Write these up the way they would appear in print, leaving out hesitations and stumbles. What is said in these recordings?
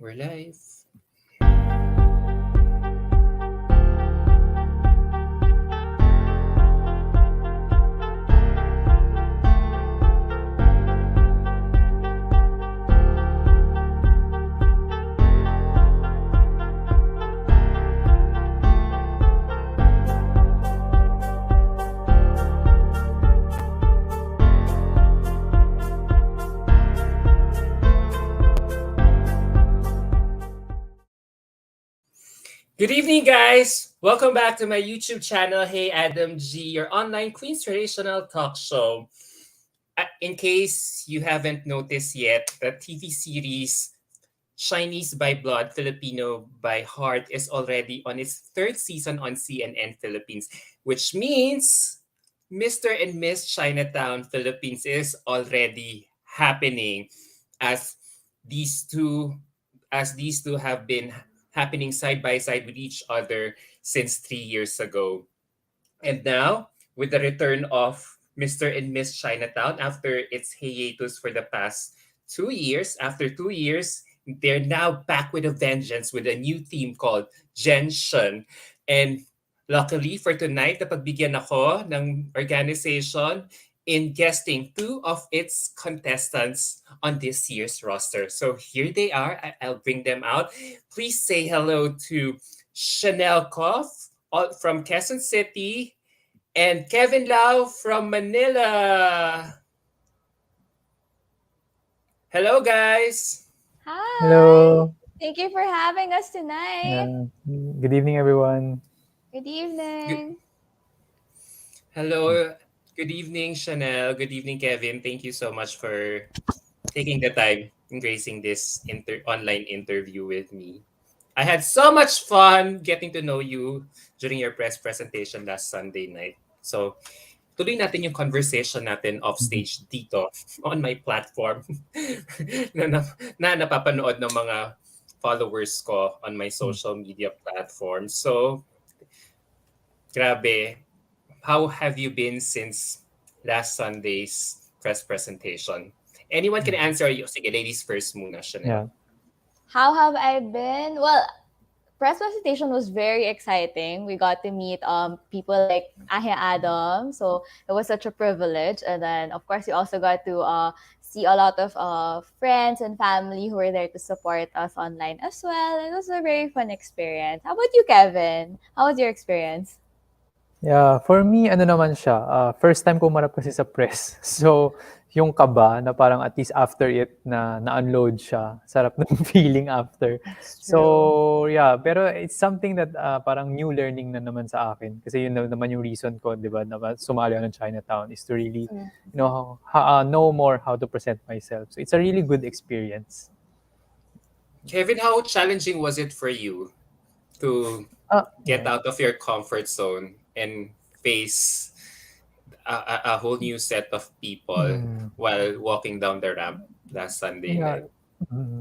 We're live. Good evening, guys. Welcome back to my YouTube channel. Hey, Adam G, your online Queen's Traditional Talk Show. In case you haven't noticed yet, the TV series Chinese by Blood, Filipino by Heart is already on its third season on CNN Philippines, which means Mr. and Miss Chinatown Philippines is already happening as these two these two have been happening side by side with each other since 3 years ago. And now, with the return of Mr. and Miss Chinatown after its hiatus for the past 2 years, after 2 years, they're now back with a vengeance with a new theme called Genshin. And luckily for tonight, napagbigyan ako ng organization in guesting two of its contestants on this year's roster. So here they are. I'll bring them out. Please say hello to Chanel Koff from Quezon City and Kevin Lau from Manila. Hello, guys. Hi. Hello. Thank you for having us tonight. Yeah. Good evening, everyone. Good Good, evening. hello. Good evening, Chanel. Good evening, Kevin. Thank you so much for taking the time and gracing this online interview with me. I had so much fun getting to know you during your press presentation last Sunday night. So, tuloy natin yung conversation natin off Mhm. stage dito on my platform na napapanood ng mga followers ko on my social media platform. So, grabe. How have you been since last Sunday's press presentation? Anyone can answer you. Sige, ladies first muna, Chanel. Yeah. How have I been? Well, press presentation was very exciting. We got to meet people like Ahia Adam, so it was such a privilege. And then of course we also got to see a lot of friends and family who were there to support us online as well. It was a very fun experience. How about you, Kevin? How was your experience? Yeah, for me, ano naman siya, first time ko humarap kasi sa press. So, yung kaba na parang at least after it na-unload siya, sarap ng feeling after. That's true. So, yeah, pero it's something that parang new learning na naman sa akin. Kasi yun naman yung reason ko, di ba, na sumali ako ng Chinatown is to really, Mm. know more how to present myself. So, it's a really good experience. Kevin, how challenging was it for you to get Yeah. out of your comfort zone and face a whole new set of people Mm. while walking down the ramp last Sunday Yeah. night?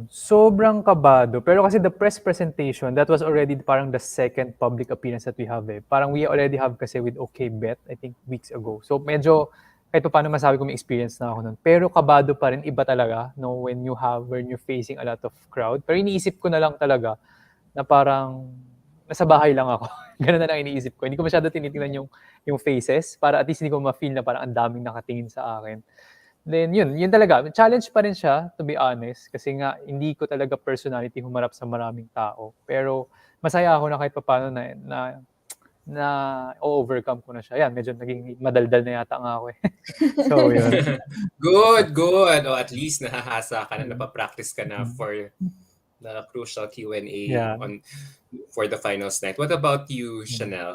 Sobrang kabado. Pero kasi the press presentation, that was already parang the second public appearance that we have eh. Parang we already have kasi with Okay Bet, I think weeks ago. So medyo, kahit pa paano masabi ko may experience na ako nun. Pero kabado pa rin, iba talaga, no, when you're facing a lot of crowd. Pero iniisip ko na lang talaga na parang nasa bahay lang ako. Ganun na lang iniisip ko. Hindi ko masyado tinitingnan yung faces para at least hindi ko ma-feel na parang ang daming nakatingin sa akin. Then yun talaga. Challenge pa rin siya, to be honest. Kasi nga, hindi ko talaga personality humarap sa maraming tao. Pero masaya ako na kahit paano na overcome ko na siya. Yan, medyo naging madaldal na yata nga ako eh. So yun. Good, good. O at least nahahasa ka na, Mm. napapractice ka na Mm. for the crucial Q&A Yeah. for the finals night. What about you, Mm. Chanel?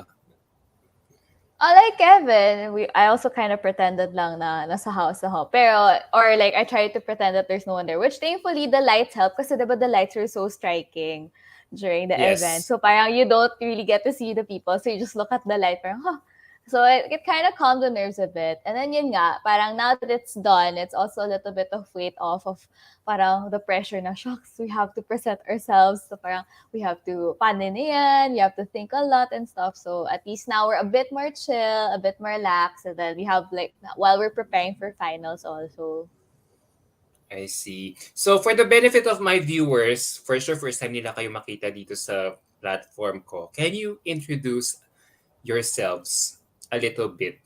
Like Kevin, I also kind of pretended lang na nasa house ako. Pero, or like, I tried to pretend that there's no one there. Which thankfully, the lights help kasi diba the lights were so striking during the event. Yes. So parang you don't really get to see the people. So you just look at the light parang, huh. So it kind of calmed the nerves a bit. And then yun nga, parang now that it's done, it's also a little bit of weight off of parang the pressure na, shucks, we have to present ourselves. So parang we have to panin yan, you have to think a lot and stuff. So at least now we're a bit more chill, a bit more relaxed. And then we have like, while we're preparing for finals also. I see. So for the benefit of my viewers, for sure first time nila kayo makita dito sa platform ko. Can you introduce yourselves a little bit?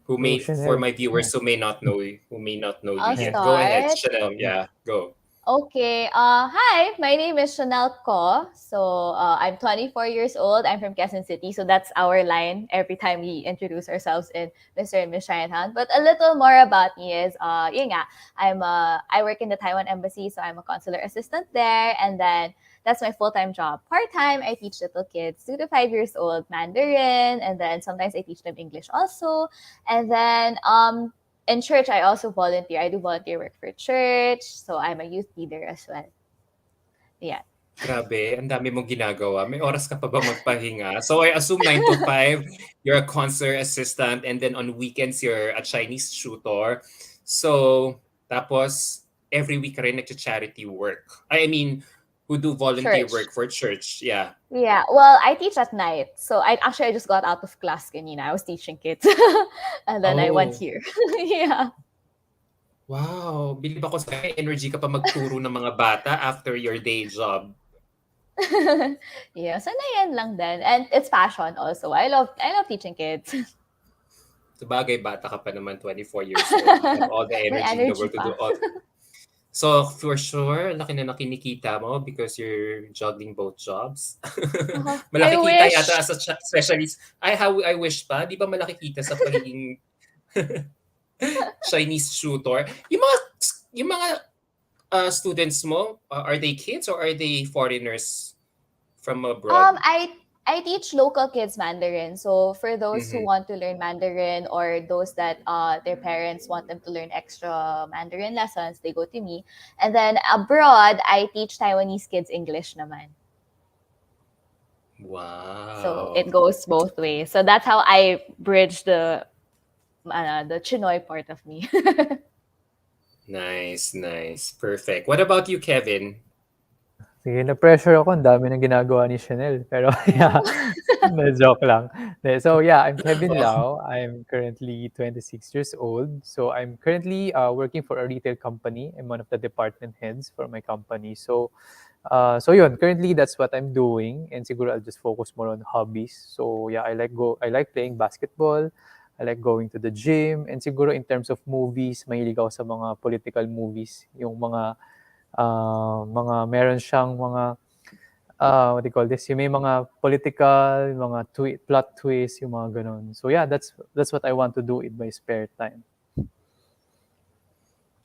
Who Go, may for Chanel. my Yeah. viewers who may not know you I'll yet. Yeah. Go ahead, start. Chanel. Yeah, go. Okay. Hi, my name is Chenelle Ko. So I'm 24 years old. I'm from Quezon City. So that's our line every time we introduce ourselves in Mr. and Miss Chinatown. But a little more about me is, yun nga, I work in the Taiwan Embassy. So I'm a consular assistant there. And then that's my full-time job. Part-time, I teach little kids, 2 to 5 years old, Mandarin. And then sometimes I teach them English also. And then in church, I also volunteer. I do volunteer work for church. So I'm a youth leader as well. Yeah. Grabe, ang dami mong ginagawa. May oras ka pa ba magpahinga? So I assume 9 to 5, you're a consular assistant, and then on weekends, you're a Chinese tutor. So, tapos, every week ka rin nag-charity work. I mean, who do volunteer Church. work for church. Yeah. Yeah. Well, I teach at night. So I just got out of class kanina. I was teaching kids. And then I went Oh, here. Yeah. wow. Bilib ako sa energy ka pa magturo ng mga bata after your day job. Yeah. So na yan lang din. And it's passion also. I love teaching kids. Sabagay, bata ka pa naman, 24 years old. You have all the May energy in the energy world to do pa. all. So, for sure, laki na kinikita mo because you're juggling both jobs. I Malaki kita wish. yata as a specialist. I wish pa. Di ba malaki kita sa pagiging Chinese tutor? Yung mga students mo, are they kids or are they foreigners from abroad? I teach local kids Mandarin. So for those who Mhm. want to learn Mandarin or those that their parents want them to learn extra Mandarin lessons, they go to me. And then abroad, I teach Taiwanese kids English naman. So it Wow. goes both ways. So that's how I bridge the Chinoy part of me. Nice, nice. Perfect. What about you, Kevin? Sige, na-pressure ako. Ang dami ng ginagawa ni Chanel. Pero yeah, joke lang. So yeah, I'm Kevin Lao. I'm currently 26 years old. So I'm currently working for a retail company. I'm one of the department heads for my company. So yun, currently that's what I'm doing. And siguro I'll just focus more on hobbies. So yeah, I like playing basketball. I like going to the gym. And siguro in terms of movies, mahilig ako sa mga political movies. Yung mga meron siyang mga what do you call this? Yung may mga political, mga plot twist, yung mga ganun. So yeah, that's what I want to do in my spare time.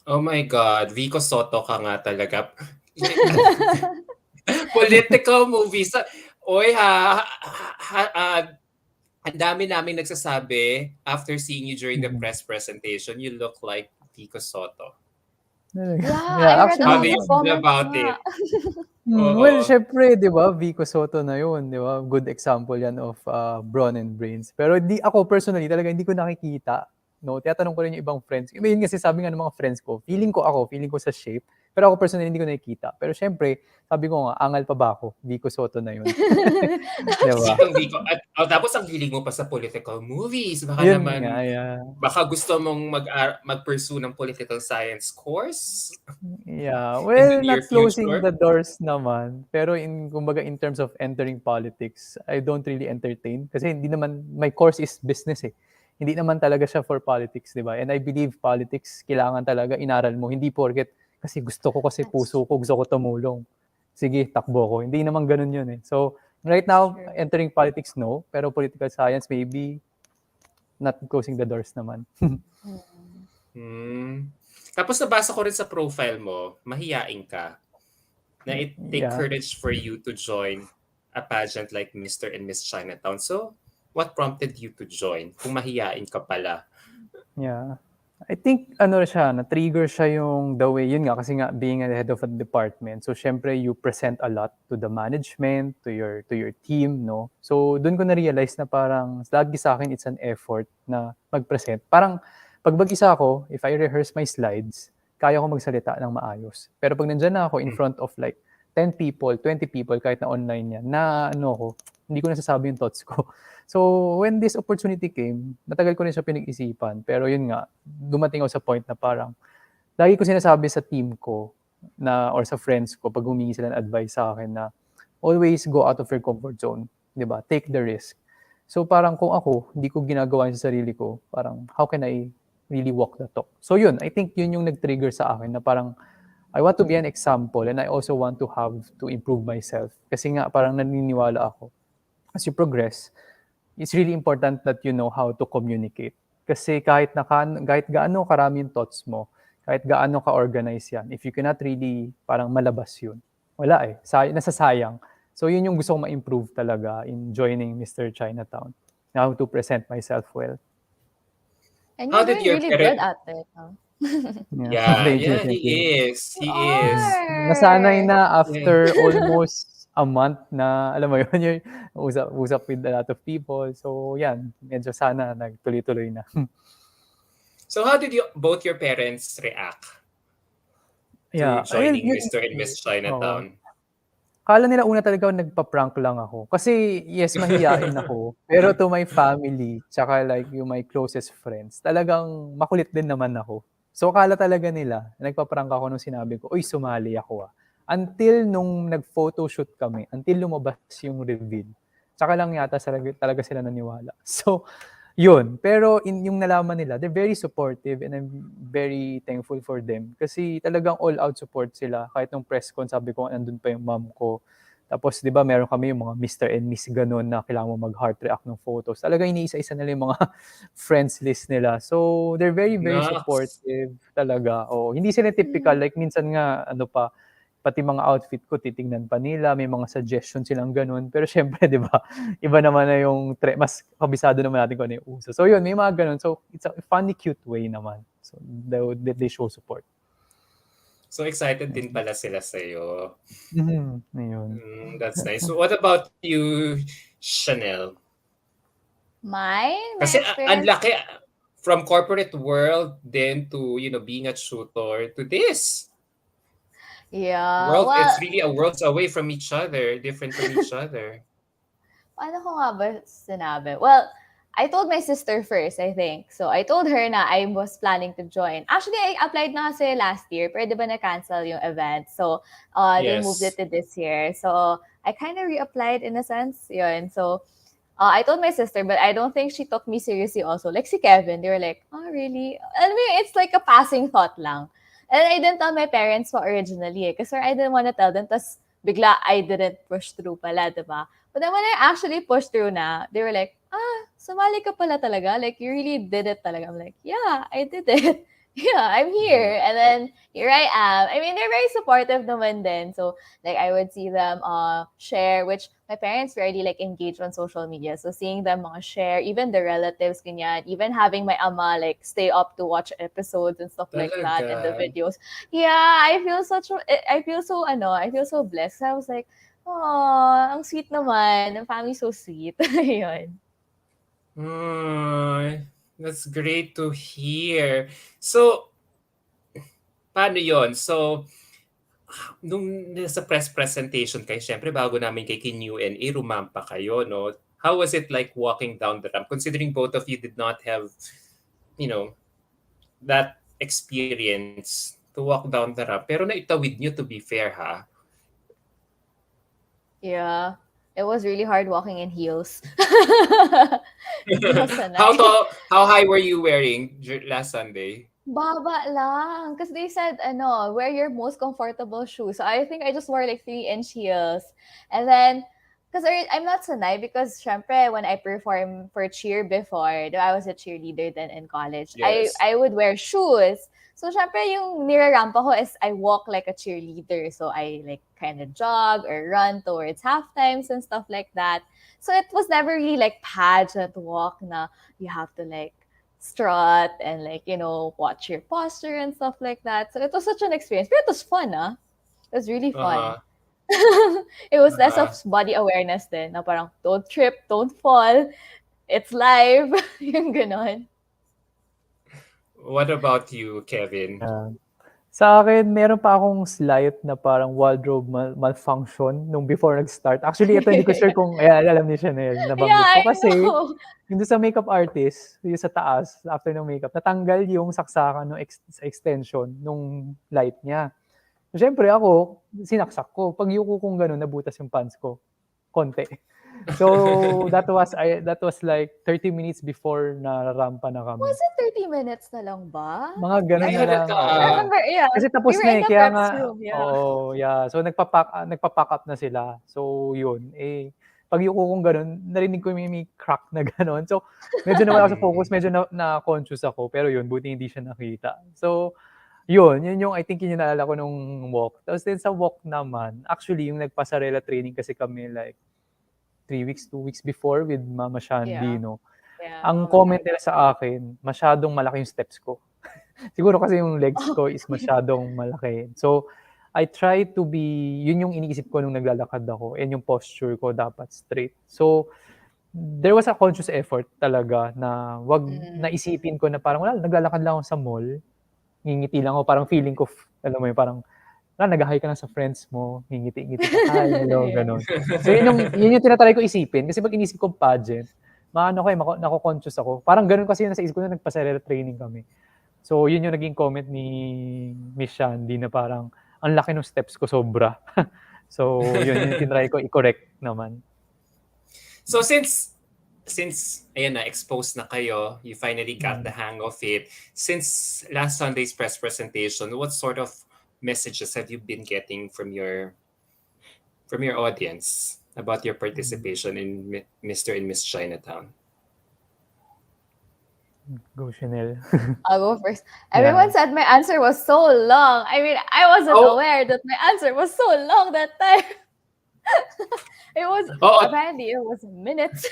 Oh my God, Vico Soto ka nga talaga. Political movies. Oy ang dami namin nagsasabi after seeing you during the press presentation, you look like Vico Soto. Yeah, I read a How lot do you of feel comments about nga. it? Oo. Well, syempre, di ba, Vico Soto na yun, di ba? Good example yan of brawn and brains. Pero ako personally, talaga hindi ko nakikita. No, tinatanong ko rin yung ibang friends. Yun kasi sabi nga ng mga friends ko, feeling ko sa shape. Pero ako personally, hindi ko nakikita. Pero syempre, sabi ko nga, angal pa ba ako? Vico Soto na yun. Di ba? Sikang Vico. At tapos ang hilig mo pa sa political movies. Baka Yun naman, nga, yeah. baka gusto mong mag-pursue ng political science course Yeah, in the well, near not closing future. the doors naman. Pero kumbaga in terms of entering politics, I don't really entertain. Kasi hindi naman, my course is business eh. Hindi naman talaga siya for politics, di ba? And I believe politics, kailangan talaga inaral mo. Hindi porket, kasi gusto ko, kasi puso ko, gusto ko tumulong. Sige, takbo ko. Hindi naman ganun yun eh. So, right now, entering politics, no. Pero political science, maybe, not closing the doors naman. Tapos nabasa ko rin sa profile mo, mahiyain ka. Na it take Yeah. courage for you to join a pageant like Mr. and Miss Chinatown. So, what prompted you to join? Kung mahiyain ka pala. Yeah. I think na-trigger siya yung the way, yun nga, kasi nga being a head of a department. So syempre you present a lot to the management, to your team, no? So doon ko na-realize na parang lagi sa akin it's an effort na mag-present. Parang pag mag-isa ako, if I rehearse my slides, kaya ko magsalita ng maayos. Pero pag nandiyan na ako in front of like 10 people, 20 people, kahit na online yan, na hindi ko nasasabi yung thoughts ko. So, when this opportunity came, matagal ko rin siya pinag-isipan. Pero yun nga, dumating ako sa point na parang, lagi ko sinasabi sa team ko na or sa friends ko pag humingi sila ng advice sa akin na always go out of your comfort zone, 'di ba? Take the risk. So parang kung ako, hindi ko ginagawa yun sa sarili ko, parang how can I really walk the talk? So yun, I think yun yung nag-trigger sa akin na parang I want to be an example and I also want to have to improve myself. Kasi nga parang naniniwala ako, as you progress, it's really important that you know how to communicate. Kasi kahit gaano karami yung thoughts mo, kahit gaano ka-organize yan, if you cannot really parang malabas yun, wala eh. Nasasayang. So yun yung gusto kong ma-improve talaga in joining Mr. Chinatown. How to present myself well. And How you're did doing your really good parent? at it. Huh? Yeah, Yeah, thank you, yeah, thank you. he is. You He is. Nasanay are. na Yeah. after almost a month na, alam mo yun, yung usap with a lot of people. So yan, medyo sana nagtuloy-tuloy na. So how did both your parents react to Yeah, ayun, joining Mr. and Miss oo. Chinatown? Akala nila una talaga nagpa-prank lang ako. Kasi yes, mahiyain ako. Pero to my family, tsaka like yung my closest friends, talagang makulit din naman ako. So akala talaga nila, nagpa-prank ako nung sinabi ko, uy, sumali ako ah. Until nung nag-photoshoot kami, until lumabas yung reveal, tsaka lang yata talaga sila naniwala. So, yun. Pero yung nalaman nila, they're very supportive and I'm very thankful for them. Kasi talagang all-out support sila. Kahit nung press con, sabi ko, nandun pa yung mom ko. Tapos, di ba, meron kami yung mga Mr. and Miss ganun na kailangan mo mag-heart react ng photos. Talagang iniisa-isa nila yung mga friends list nila. So, they're very, very Nox. supportive talaga. Oh, hindi sila typical. Like, minsan nga, ano pa, pati mga outfit ko, titingnan pa nila, may mga suggestions silang ganun. Pero syempre, di ba, iba naman na yung, mas kabisado naman natin kung ano yung uso. So yun, may mga ganun. So it's a funny, cute way naman. So they show support. So excited din pala sila sa'yo. Ayun. That's nice. So what about you, Chanel? My Kasi ang experience. laki from corporate world then to, being a tutor to this. Yeah, World, well, it's really a worlds away from each other, different from each other. paano ko nga ba sinabi? Well, I told my sister first, I think. So, I told her na I was planning to join. Actually, I applied na kasi last year, pero di ba na-cancel yung event? So, they moved it Yes. to this year. So, I kind of reapplied in a sense. Yun. So, I told my sister, but I don't think she took me seriously also. Like si Kevin, they were like, oh, really? I mean, it's like a passing thought lang. And I didn't tell my parents pa originally kasi I didn't want to tell them. Tapos bigla I didn't push through pala, diba? But then when I actually pushed through na, they were like, sumali ka pala talaga? Like, you really did it talaga. I'm like, yeah, I did it. Yeah, I'm here. And then here I am. I mean, they're very supportive naman din. So, like, I would see them share, which my parents rarely like engage on social media. So, seeing them share, even the relatives, ganyan, even having my ama like stay up to watch episodes and stuff like that and the Talaga. videos. Yeah, I feel so blessed. I was like, oh, ang sweet naman. The family's so sweet. Ayun. Ay, that's great to hear. So, paano yon? So, nung nasa press presentation kayo, syempre bago namin kay Q&A, rumampa kayo, no? How was it like walking down the ramp? Considering both of you did not have, that experience to walk down the ramp. Pero naitawid nyo, to be fair, ha? Yeah. It was really hard walking in heels. Hindi ako How sanay. tall, how high were you wearing last Sunday? Baba lang. Because they said, wear your most comfortable shoes. So I think I just wore like 3-inch heels. And then, because I'm not sanay because syempre when I perform for cheer before, though I was a cheerleader then in college, Yes. I would wear shoes. So syempre yung nirarampa ko is I walk like a cheerleader. So I like kind of jog or run towards half times and stuff like that. So it was never really like pageant walk na you have to like strut and like, watch your posture and stuff like that. So it was such an experience. But it was fun, It was really fun. Uh-huh. It was less of Uh-huh. body awareness din na parang don't trip, don't fall. It's live. Yung ganon. What about you, Kevin? Sa akin, meron pa akong slight na parang wardrobe malfunction nung before nag-start. Actually, ito hindi ko sure kung alam ni Chanel, Yeah, nabanggit ko. I Kasi, know. yung sa makeup artist, yung sa taas, after ng makeup, natanggal yung saksakan ng sa extension nung light niya. So, syempre ako, sinaksak ko. Pag yuko kong gano'n, nabutas yung pants ko. Konti. So, that was like 30 minutes before na rampa na kami. Was it 30 minutes na lang ba? Mga gano'n Ay, na lang, I oo. remember, yeah. Kasi We tapos were na in eh, the kaya preps nga, room, yeah. oo, yeah. So nagpa-pack up na sila. So yun, eh, pag yuko kong gano'n, narinig ko may crack na gano'n. So medyo nawala ako sa focus, medyo na-conscious ako, pero yun, buti hindi siya nakita. So yun yung I think yun yung naalala ko nung walk. Tapos din sa walk naman, actually yung nagpasarela training kasi kami like 2 weeks before with Mama Shandy, Yeah. no. Yeah, Ang Mama comment Shandy. nila sa akin, masyadong malaki yung steps ko. Siguro kasi yung legs ko is masyadong malaki. So, I try to be, yun yung iniisip ko nung naglalakad ako and yung posture ko dapat straight. So, there was a conscious effort talaga na wag naisipin ko na parang wala, naglalakad lang ako sa mall, ngingiti lang ako, parang feeling ko, alam mo yun, parang nag-hi ka lang sa friends mo, ngingiti-ngiti ka, hi, hello, Yeah. gano'n. So, yun yung tinatry ko isipin kasi pag inisip ko pageant, maano ko nako-conscious ako. Parang gano'n kasi yung nasa isip ko na nagpa-sarela training kami. So, yun yung naging comment ni Miss Shandy na parang ang laki ng steps ko sobra. So, yun yung tinry ko i-correct naman. So since ayan na exposed na kayo, you finally got the hang of it. Since last Sunday's press presentation, what sort of messages have you been getting from your audience about your participation in Mr. and Miss Chinatown? Go, Chanel. I'll go first. Everyone said my answer was so long. I mean, I wasn't aware that my answer was so long that time. It was, apparently, it was minutes.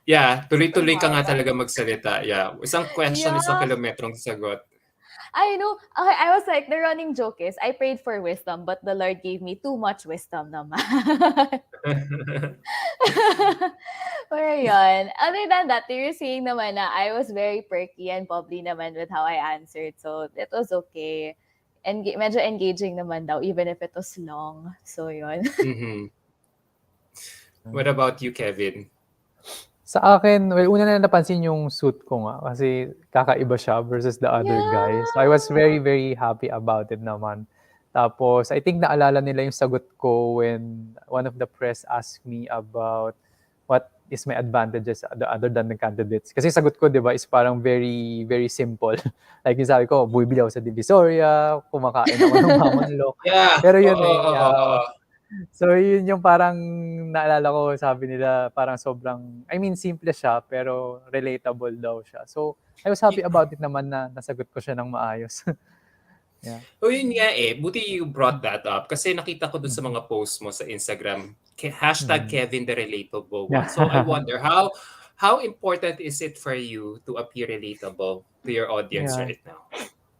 Yeah, tuloy-tuloy ka nga talaga magsalita. Yeah, isang question, isang kilometrong sagot. I know. I was like, the running joke is, I prayed for wisdom, but the Lord gave me too much wisdom naman. Pero yun. Other than that, they were saying naman na I was very perky and bubbly naman with how I answered. So, it was okay. And medyo engaging naman daw, even if it was long. So, yun. What about you, Kevin? Sa akin, well, una na napansin yung suit ko nga kasi kakaiba siya versus the other guys. So I was very, very happy about it naman. Tapos, I think naalala nila yung sagot ko when one of the press asked me about what is my advantages other than the candidates. Kasi sagot ko, di ba, is parang very, very simple. Like yung sabi ko, bumibili ako sa Divisoria, kumakain ako ng mamanlok. Yeah. Pero yun So, yun yung parang naalala ko, sabi nila, parang sobrang, I mean, simple siya, pero relatable daw siya. So, I was happy about it naman na nasagot ko siya ng maayos. Yeah. O yun nga eh, buti you brought that up kasi nakita ko dun sa mga posts mo sa Instagram, hashtag Kevin the Relatable one. So I wonder, how important is it for you to appear relatable to your audience right now?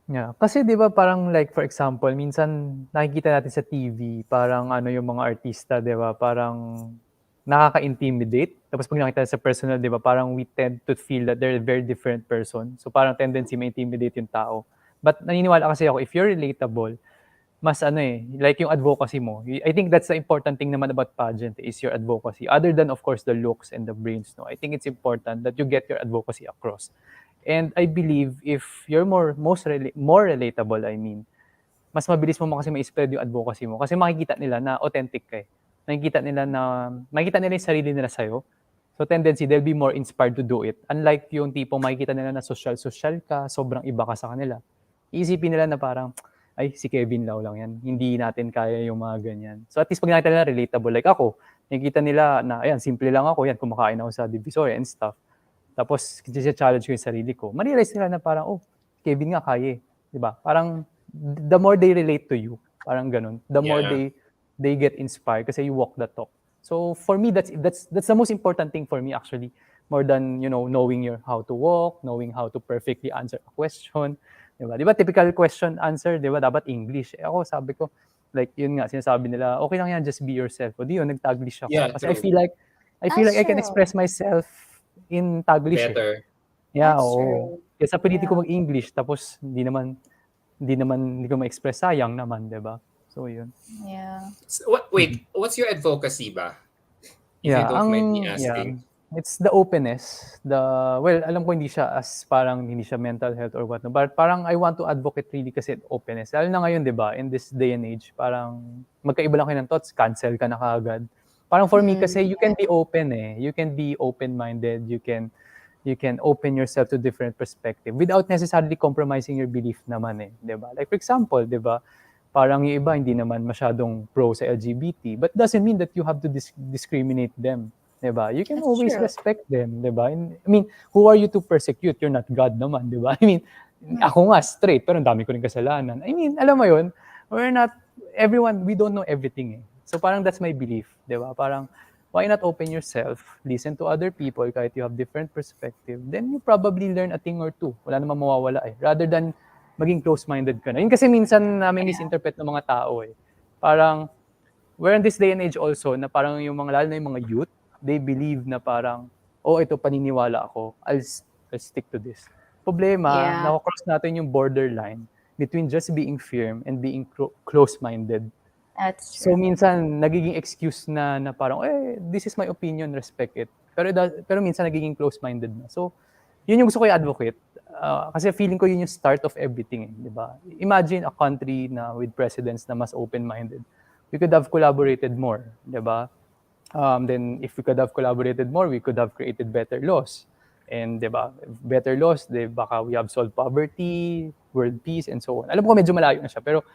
Yeah, kasi 'di ba parang like for example, minsan nakikita natin sa TV, parang ano yung mga artista, 'di ba? Parang nakaka-intimidate. Tapos pag nakita sa personal, 'di ba, parang we tend to feel that they're a very different person. So parang tendency ma-intimidate yung tao. But naniniwala kasi ako if you're relatable, mas like yung advocacy mo. I think that's the important thing naman about pageant is your advocacy. Other than of course the looks and the brains, no. I think it's important that you get your advocacy across. And I believe if you're more relatable, I mean, mas mabilis mo kasi ma-spread yung advocacy mo kasi makikita nila na authentic ka. Makikita nila yung sarili nila sa'yo. So tendency, they'll be more inspired to do it. Unlike yung tipong makikita nila na social ka, sobrang iba ka sa kanila. Iisipin nila na parang, ay, si Kevin Lao lang yan. Hindi natin kaya yung mga ganyan. So at least pag nakita nila relatable, like ako, nakikita nila na, ayan, simple lang ako, yan, kumakain ako sa Divisoria and stuff. Tapos, challenge ko yung sarili ko. Ma-realize nila na parang, oh, Kevin nga kaya. Diba? Parang, the more they relate to you, parang ganun, the more they get inspired kasi you walk the talk. So, for me, that's the most important thing for me actually, more than, knowing how to walk, knowing how to perfectly answer a question. Diba? Typical question answer, diba? Dapat English. Ako, sabi ko, like, yun nga, sinasabi nila, okay lang yan, just be yourself. O di yun, nag-Taglish ako. Kasi I feel like I can express myself in Taglish. Better. Yeah, That's true. Kaysa pilitin ko Yeah. mag-English tapos hindi ko ma-express, sayang naman, 'di ba? So, yun. Yeah. So, wait, what's your advocacy ba? If you Yeah, don't mind me yeah, asking. it's the openness, well, alam ko hindi siya hindi siya mental health or what, but parang I want to advocate really kasi openness. Lalo na ngayon, 'di ba, in this day and age, parang magkaiba lang kayo ng thoughts, cancel ka na kaagad. Parang for me Mm, kasi you can be open eh. You can be open-minded, you can open yourself to different perspective without necessarily compromising your belief naman eh, 'di ba? Like for example, 'di ba, parang yung iba hindi naman masyadong pro sa LGBT, but doesn't mean that you have to discriminate them, 'di ba? You can that's always true. respect them, 'di ba? I mean, who are you to persecute? You're not God naman, 'di ba? I mean, ako nga straight pero ang dami ko ring kasalanan. I mean, alam mo 'yun, we don't know everything eh. So parang that's my belief, 'di ba? Parang why not open yourself, listen to other people kahit you have different perspective, then you probably learn a thing or two. Wala namang mawawala eh. Rather than maging close-minded ka na. Yun kasi minsan namin misinterpret ng mga tao eh. Parang, we're in this day and age also na parang yung mga, lalo na yung mga youth, they believe na parang, oh, ito paniniwala ako, I'll stick to this. Problema, Yeah, nako-cross natin yung borderline between just being firm and being close-minded. that's So true. minsan nagiging excuse na parang, this is my opinion, respect it. Pero minsan nagiging close-minded na. So yun yung gusto ko i-advocate. Kasi feeling ko yun yung start of everything, di ba? Imagine a country na with presidents na mas open-minded. We could have collaborated more, di ba? Then if we could have collaborated more, we could have created better laws. And di ba, better laws, baka we have solved poverty, world peace, and so on. Alam ko medyo malayo na siya, pero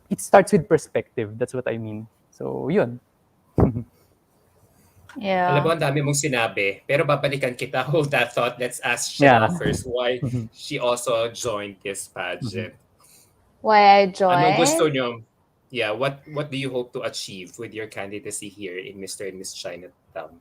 it starts with perspective. That's what I mean. So, yun. Alam mo, Yeah. ang dami mong sinabi, pero babalikan kita. Hold that thought. Let's ask Yeah. Chanel first why she also joined this pageant. Why I Anong gusto joined? nyo? Yeah, what do you hope to achieve with your candidacy here in Mr. and Miss Chinatown?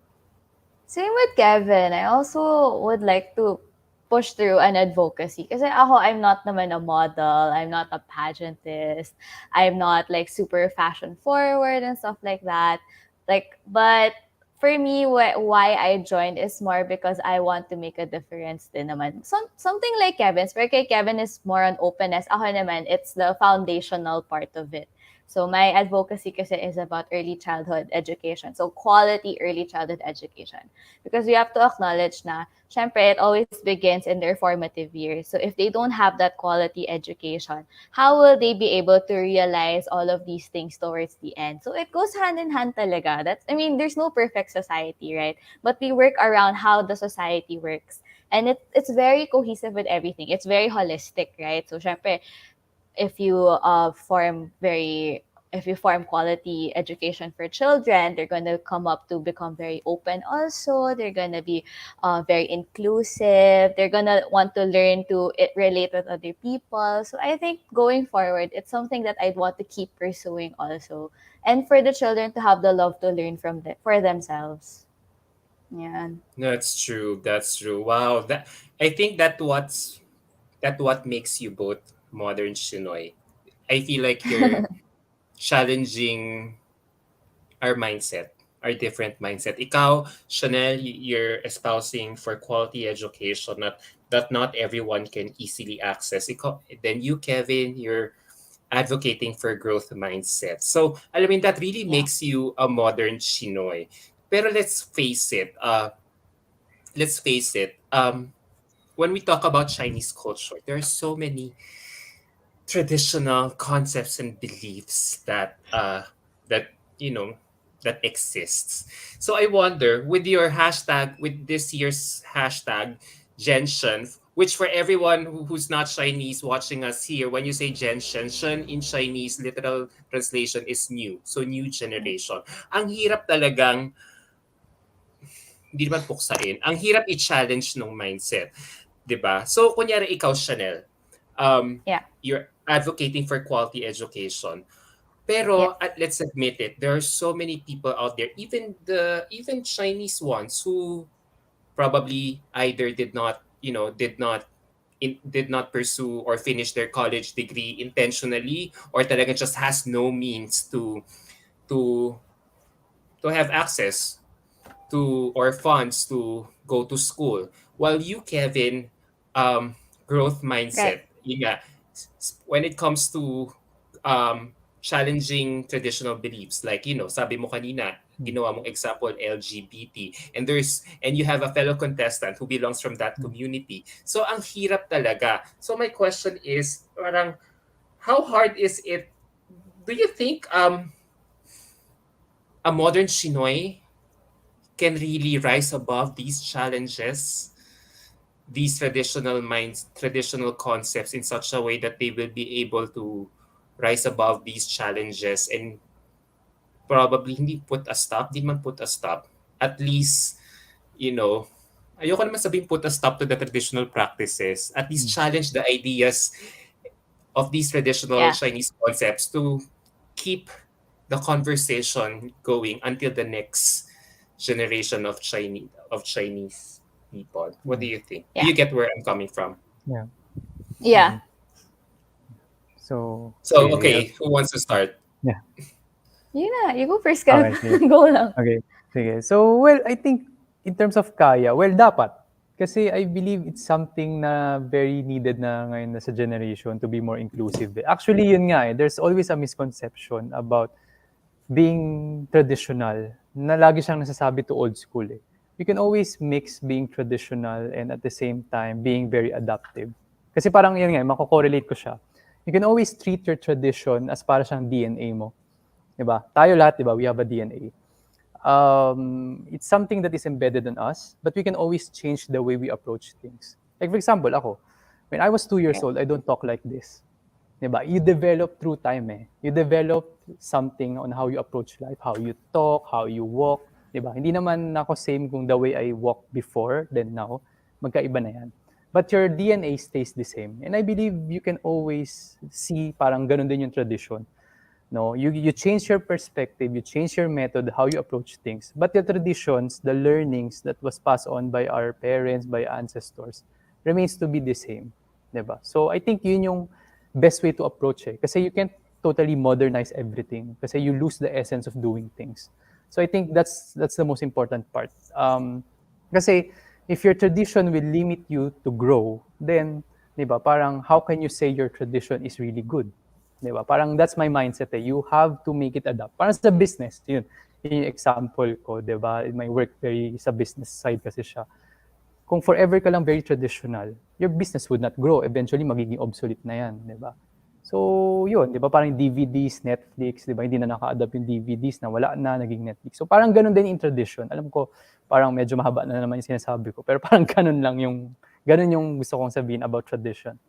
Same with Kevin. I also would like to push through an advocacy. Kasi ako, I'm not naman a model. I'm not a pageantist. I'm not like super fashion forward and stuff like that. Like, but for me, why I joined is more because I want to make a difference din naman. Something like Kevin's, where kay Kevin is more on openness. Ako naman, it's the foundational part of it. So my advocacy kasi is about early childhood education. So quality early childhood education. Because we have to acknowledge na, syempre, it always begins in their formative years. So if they don't have that quality education, how will they be able to realize all of these things towards the end? So it goes hand in hand talaga. There's no perfect society, right? But we work around how the society works. And it's very cohesive with everything. It's very holistic, right? So syempre, if you form quality education for children, they're going to come up to become very open also. They're going to be very inclusive. They're going to want to learn to relate with other people. So I think going forward, it's something that I'd want to keep pursuing also. And for the children to have the love to learn for themselves. Yeah. That's true. That's true. Wow. That I think what makes you both modern Shinoy. I feel like you're challenging our mindset, our different mindset. Ikaw, Chanel, you're espousing for quality education that not everyone can easily access. Then you, Kevin, you're advocating for growth mindset. So, I mean, that really Yeah. makes you a modern Chinoy. Pero let's face it, when we talk about Chinese culture, there are so many traditional concepts and beliefs that you know that exists. So I wonder with this year's hashtag Genshen, which for everyone who's not Chinese watching us here, when you say Genshen, Shen in Chinese literal translation is new, so new generation. Ang hirap talagang hindi naman puksain. Ang hirap i-challenge ng mindset, 'di ba? So kunyari ikaw Chanel, Yeah. you're advocating for quality education. Yes. Pero let's admit it, there are so many people out there, even Chinese ones who probably either did not pursue or finish their college degree intentionally or talaga just has no means to to have access to or funds to go to school. While you, Kevin, growth Right. mindset. Yun nga, when it comes to challenging traditional beliefs, like, sabi mo kanina, Hmm. ginawa mong example, LGBT, and you have a fellow contestant who belongs from that Hmm. community. So ang hirap talaga. So my question is, parang, how hard is it? Do you think a modern Chinoy can really rise above these challenges, these traditional concepts in such a way that they will be able to rise above these challenges and probably hindi put a stop, di man put a stop. At least, you know, ayoko naman sabihin put a stop to the traditional practices. At least Hmm. challenge the ideas of these traditional Yeah. Chinese concepts to keep the conversation going until the next generation of Chinese people. What Yeah. do you think? Do Yeah. you get where I'm coming from? Yeah. Yeah. Mhm. So, So, sige, okay, who wants to start? yeah. Yun na. You go first, Kev. Okay, sige. Go lang. Okay, sige. So, well, I think in terms of kaya, well, dapat. Kasi I believe it's something na very needed na ngayon na sa generation to be more inclusive. Actually, yun nga eh. There's always a misconception about being traditional na lagi siyang nasasabi to old school eh. You can always mix being traditional and at the same time being very adaptive. Kasi parang yun nga, mako-correlate ko siya. You can always treat your tradition as para siyang DNA mo. Diba? Tayo lahat, diba? We have a DNA. It's something that is embedded in us, but we can always change the way we approach things. Like for example, ako, when I was 2 years old, I don't talk like this. Diba? You develop through time eh. You develop something on how you approach life, how you talk, how you walk. Diba? Hindi naman ako same kung the way I walk before than now. Magkaiba na yan. But your DNA stays the same. And I believe you can always see parang ganun din yung tradition. No, you change your perspective, you change your method, how you approach things. But the traditions, the learnings that was passed on by our parents, by ancestors, remains to be the same. Diba? So I think yun yung best way to approach it. Kasi you can't totally modernize everything. Kasi you lose the essence of doing things. So I think that's the most important part. Kasi if your tradition will limit you to grow, then, diba, parang how can you say your tradition is really good? Diba? Parang that's my mindset eh. You have to make it adapt. Parang sa business, yun. Yun yung example ko, diba? In my work, very sa business side kasi siya. Kung forever ka lang very traditional, your business would not grow. Eventually, magiging obsolete na yan, diba? So, yun, di ba? Parang DVDs, Netflix, di ba? Hindi na naka-adapt yung DVDs na wala na, naging Netflix. So, parang ganun din yung tradition. Alam ko, parang medyo mahaba na naman yung sinasabi ko. Pero parang ganun yung gusto kong sabihin about tradition.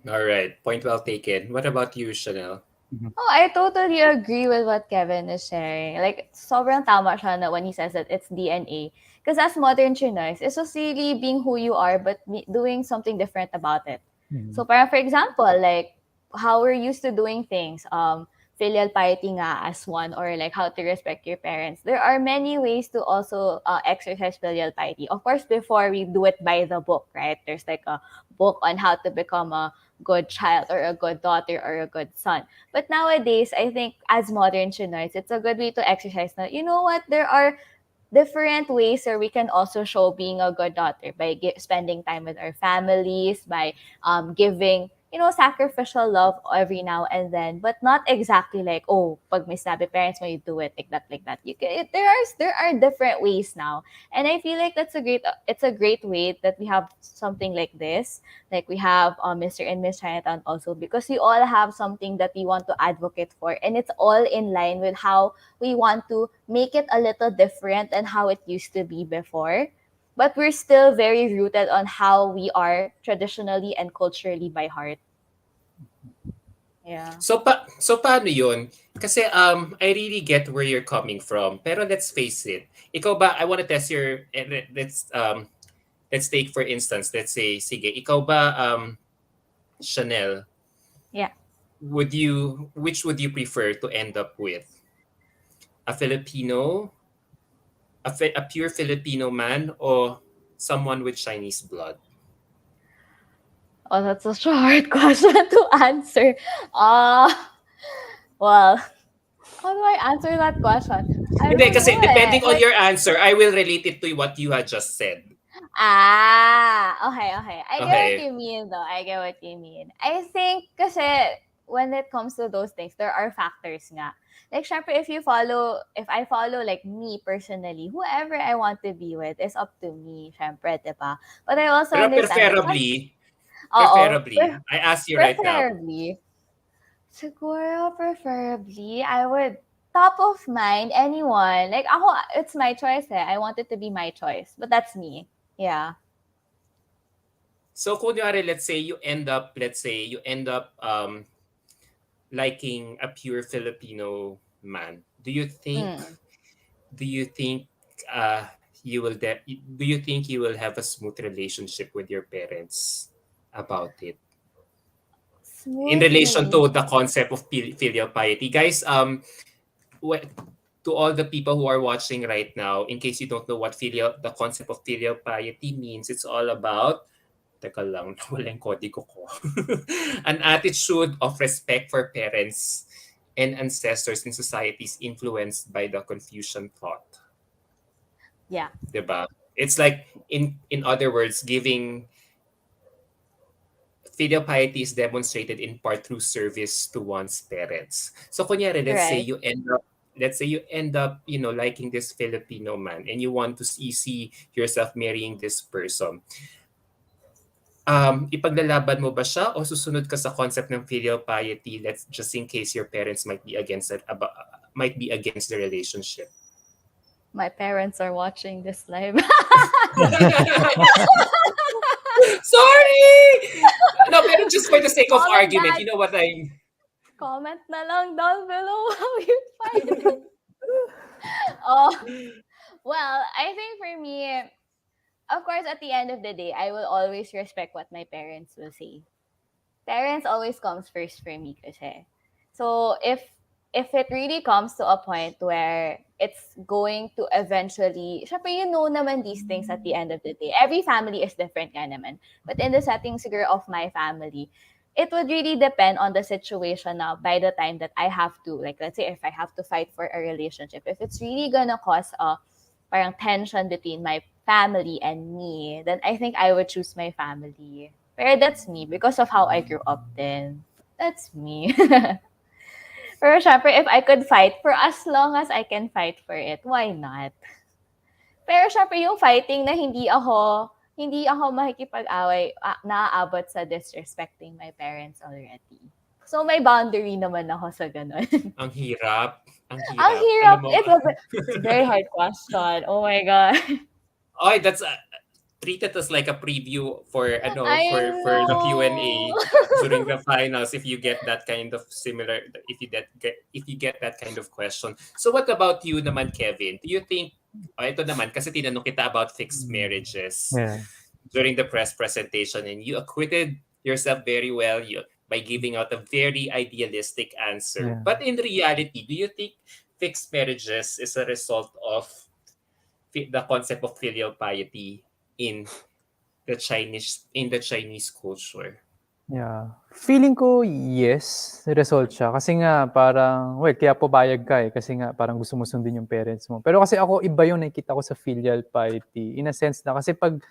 All right, point well taken. What about you, Chanel? Oh, I totally agree with what Kevin is sharing. Like, sobrang tama siya na when he says that it's DNA. Because as modern Chinoys, it's just really being who you are, but doing something different about it. So, parang for example, like, how we're used to doing things, filial piety nga as one, or like how to respect your parents. There are many ways to also exercise filial piety. Of course, before we do it by the book, right? There's like a book on how to become a good child or a good daughter or a good son. But nowadays, I think as modern Chinoys, it's a good way to exercise. Now, you know what? There are different ways where we can also show being a good daughter by spending time with our families, by giving, sacrificial love every now and then, but not exactly like, oh, pag may sabi parents mo, you do it like that, like that. There are different ways now, and I feel like it's a great way that we have something like this, like we have Mr. and Miss Chinatown also, because we all have something that we want to advocate for, and it's all in line with how we want to make it a little different than how it used to be before. But we're still very rooted on how we are traditionally and culturally by heart. Yeah. So paano 'yun? Kasi I really get where you're coming from. Pero let's face it. Ikaw ba, I want to test your let's take for instance, let's say sige, ikaw ba Chanel, Yeah. which would you prefer to end up with? A Filipino, a pure Filipino man, or someone with Chinese blood? Oh, that's such a hard question to answer. Uh, well, how do I answer that question? I Hindi, don't kasi know eh. depending on your answer, I will relate it to what you had just said. Okay. I get what Okay. you mean, though. I get what you mean. I think kasi when it comes to those things, there are factors nga. Like, syempre, if I follow, like, me personally, whoever I want to be with is up to me, syempre, diba? But I also Pero understand that oo, I ask you right now. preferably, siguro preferably, I would, top of mind, anyone. Like, ako, it's my choice eh. I want it to be my choice. But that's me. Yeah. So kunyari, let's say you end up liking a pure Filipino man. Mm. Do you think uh do you think you will have a smooth relationship with your parents about it? In Smooth relation to relation. the concept of filial piety. Guys, wh- to all the people who are watching right now, in case you don't know what the concept of filial piety means, it's all about, teka lang, nawala yung kodigo ko. An attitude of respect for parents and ancestors in societies influenced by the Confucian thought. Yeah. Diba? It's like, in other words, giving filial piety is demonstrated in part through service to one's parents. So kunyari, Right. let's say you end up, liking this Filipino man and you want to see yourself marrying this person. Ipaglalaban mo ba siya o susunod ka sa concept ng filial piety, let's just in case your parents might be against the relationship? My parents are watching this live. Sorry! No, pero just for the sake of Comment argument, that. you know what I... Comment na lang down below how you find it. Oh, well, I think for me, of course, at the end of the day, I will always respect what my parents will say. Parents always comes first for me kasi. So if it really comes to a point where it's going to eventually, syempre you know naman these things at the end of the day. Every family is different ka naman. But in the setting siguro of my family, it would really depend on the situation now by the time that I have to, like let's say if I have to fight for a relationship, if it's really gonna cause a parang tension between my family and me, then I think I would choose my family. Pero that's me because of how I grew up then. That's me. Pero syempre, if I could fight for as long as I can fight for it, why not? Pero syempre, yung fighting na hindi ako makikipag-away, naaabot sa disrespecting my parents already. So, may boundary naman ako sa ganun. Ang hirap. Ang Ang hirap. hirap. Alam mo, It's a very hard question. Oh my God. oy, that's treat it as like a preview I for the Q&A know. during the finals if you get that kind of similar if you get that kind of question. So what about you naman, Kevin? Do you think ito naman kasi tinanong kita about fixed marriages Yeah. during the press presentation and you acquitted yourself very well by giving out a very idealistic answer. Yeah. But in reality, do you think fixed marriages is a result of the concept of filial piety in the Chinese culture? Yeah. Feeling ko, yes, result siya. Kasi nga, parang, well, kaya pumayag ka eh. Kasi nga, parang gusto mo sundin yung parents mo. Pero kasi ako, iba yung nakikita ko sa filial piety. In a sense na, kasi pag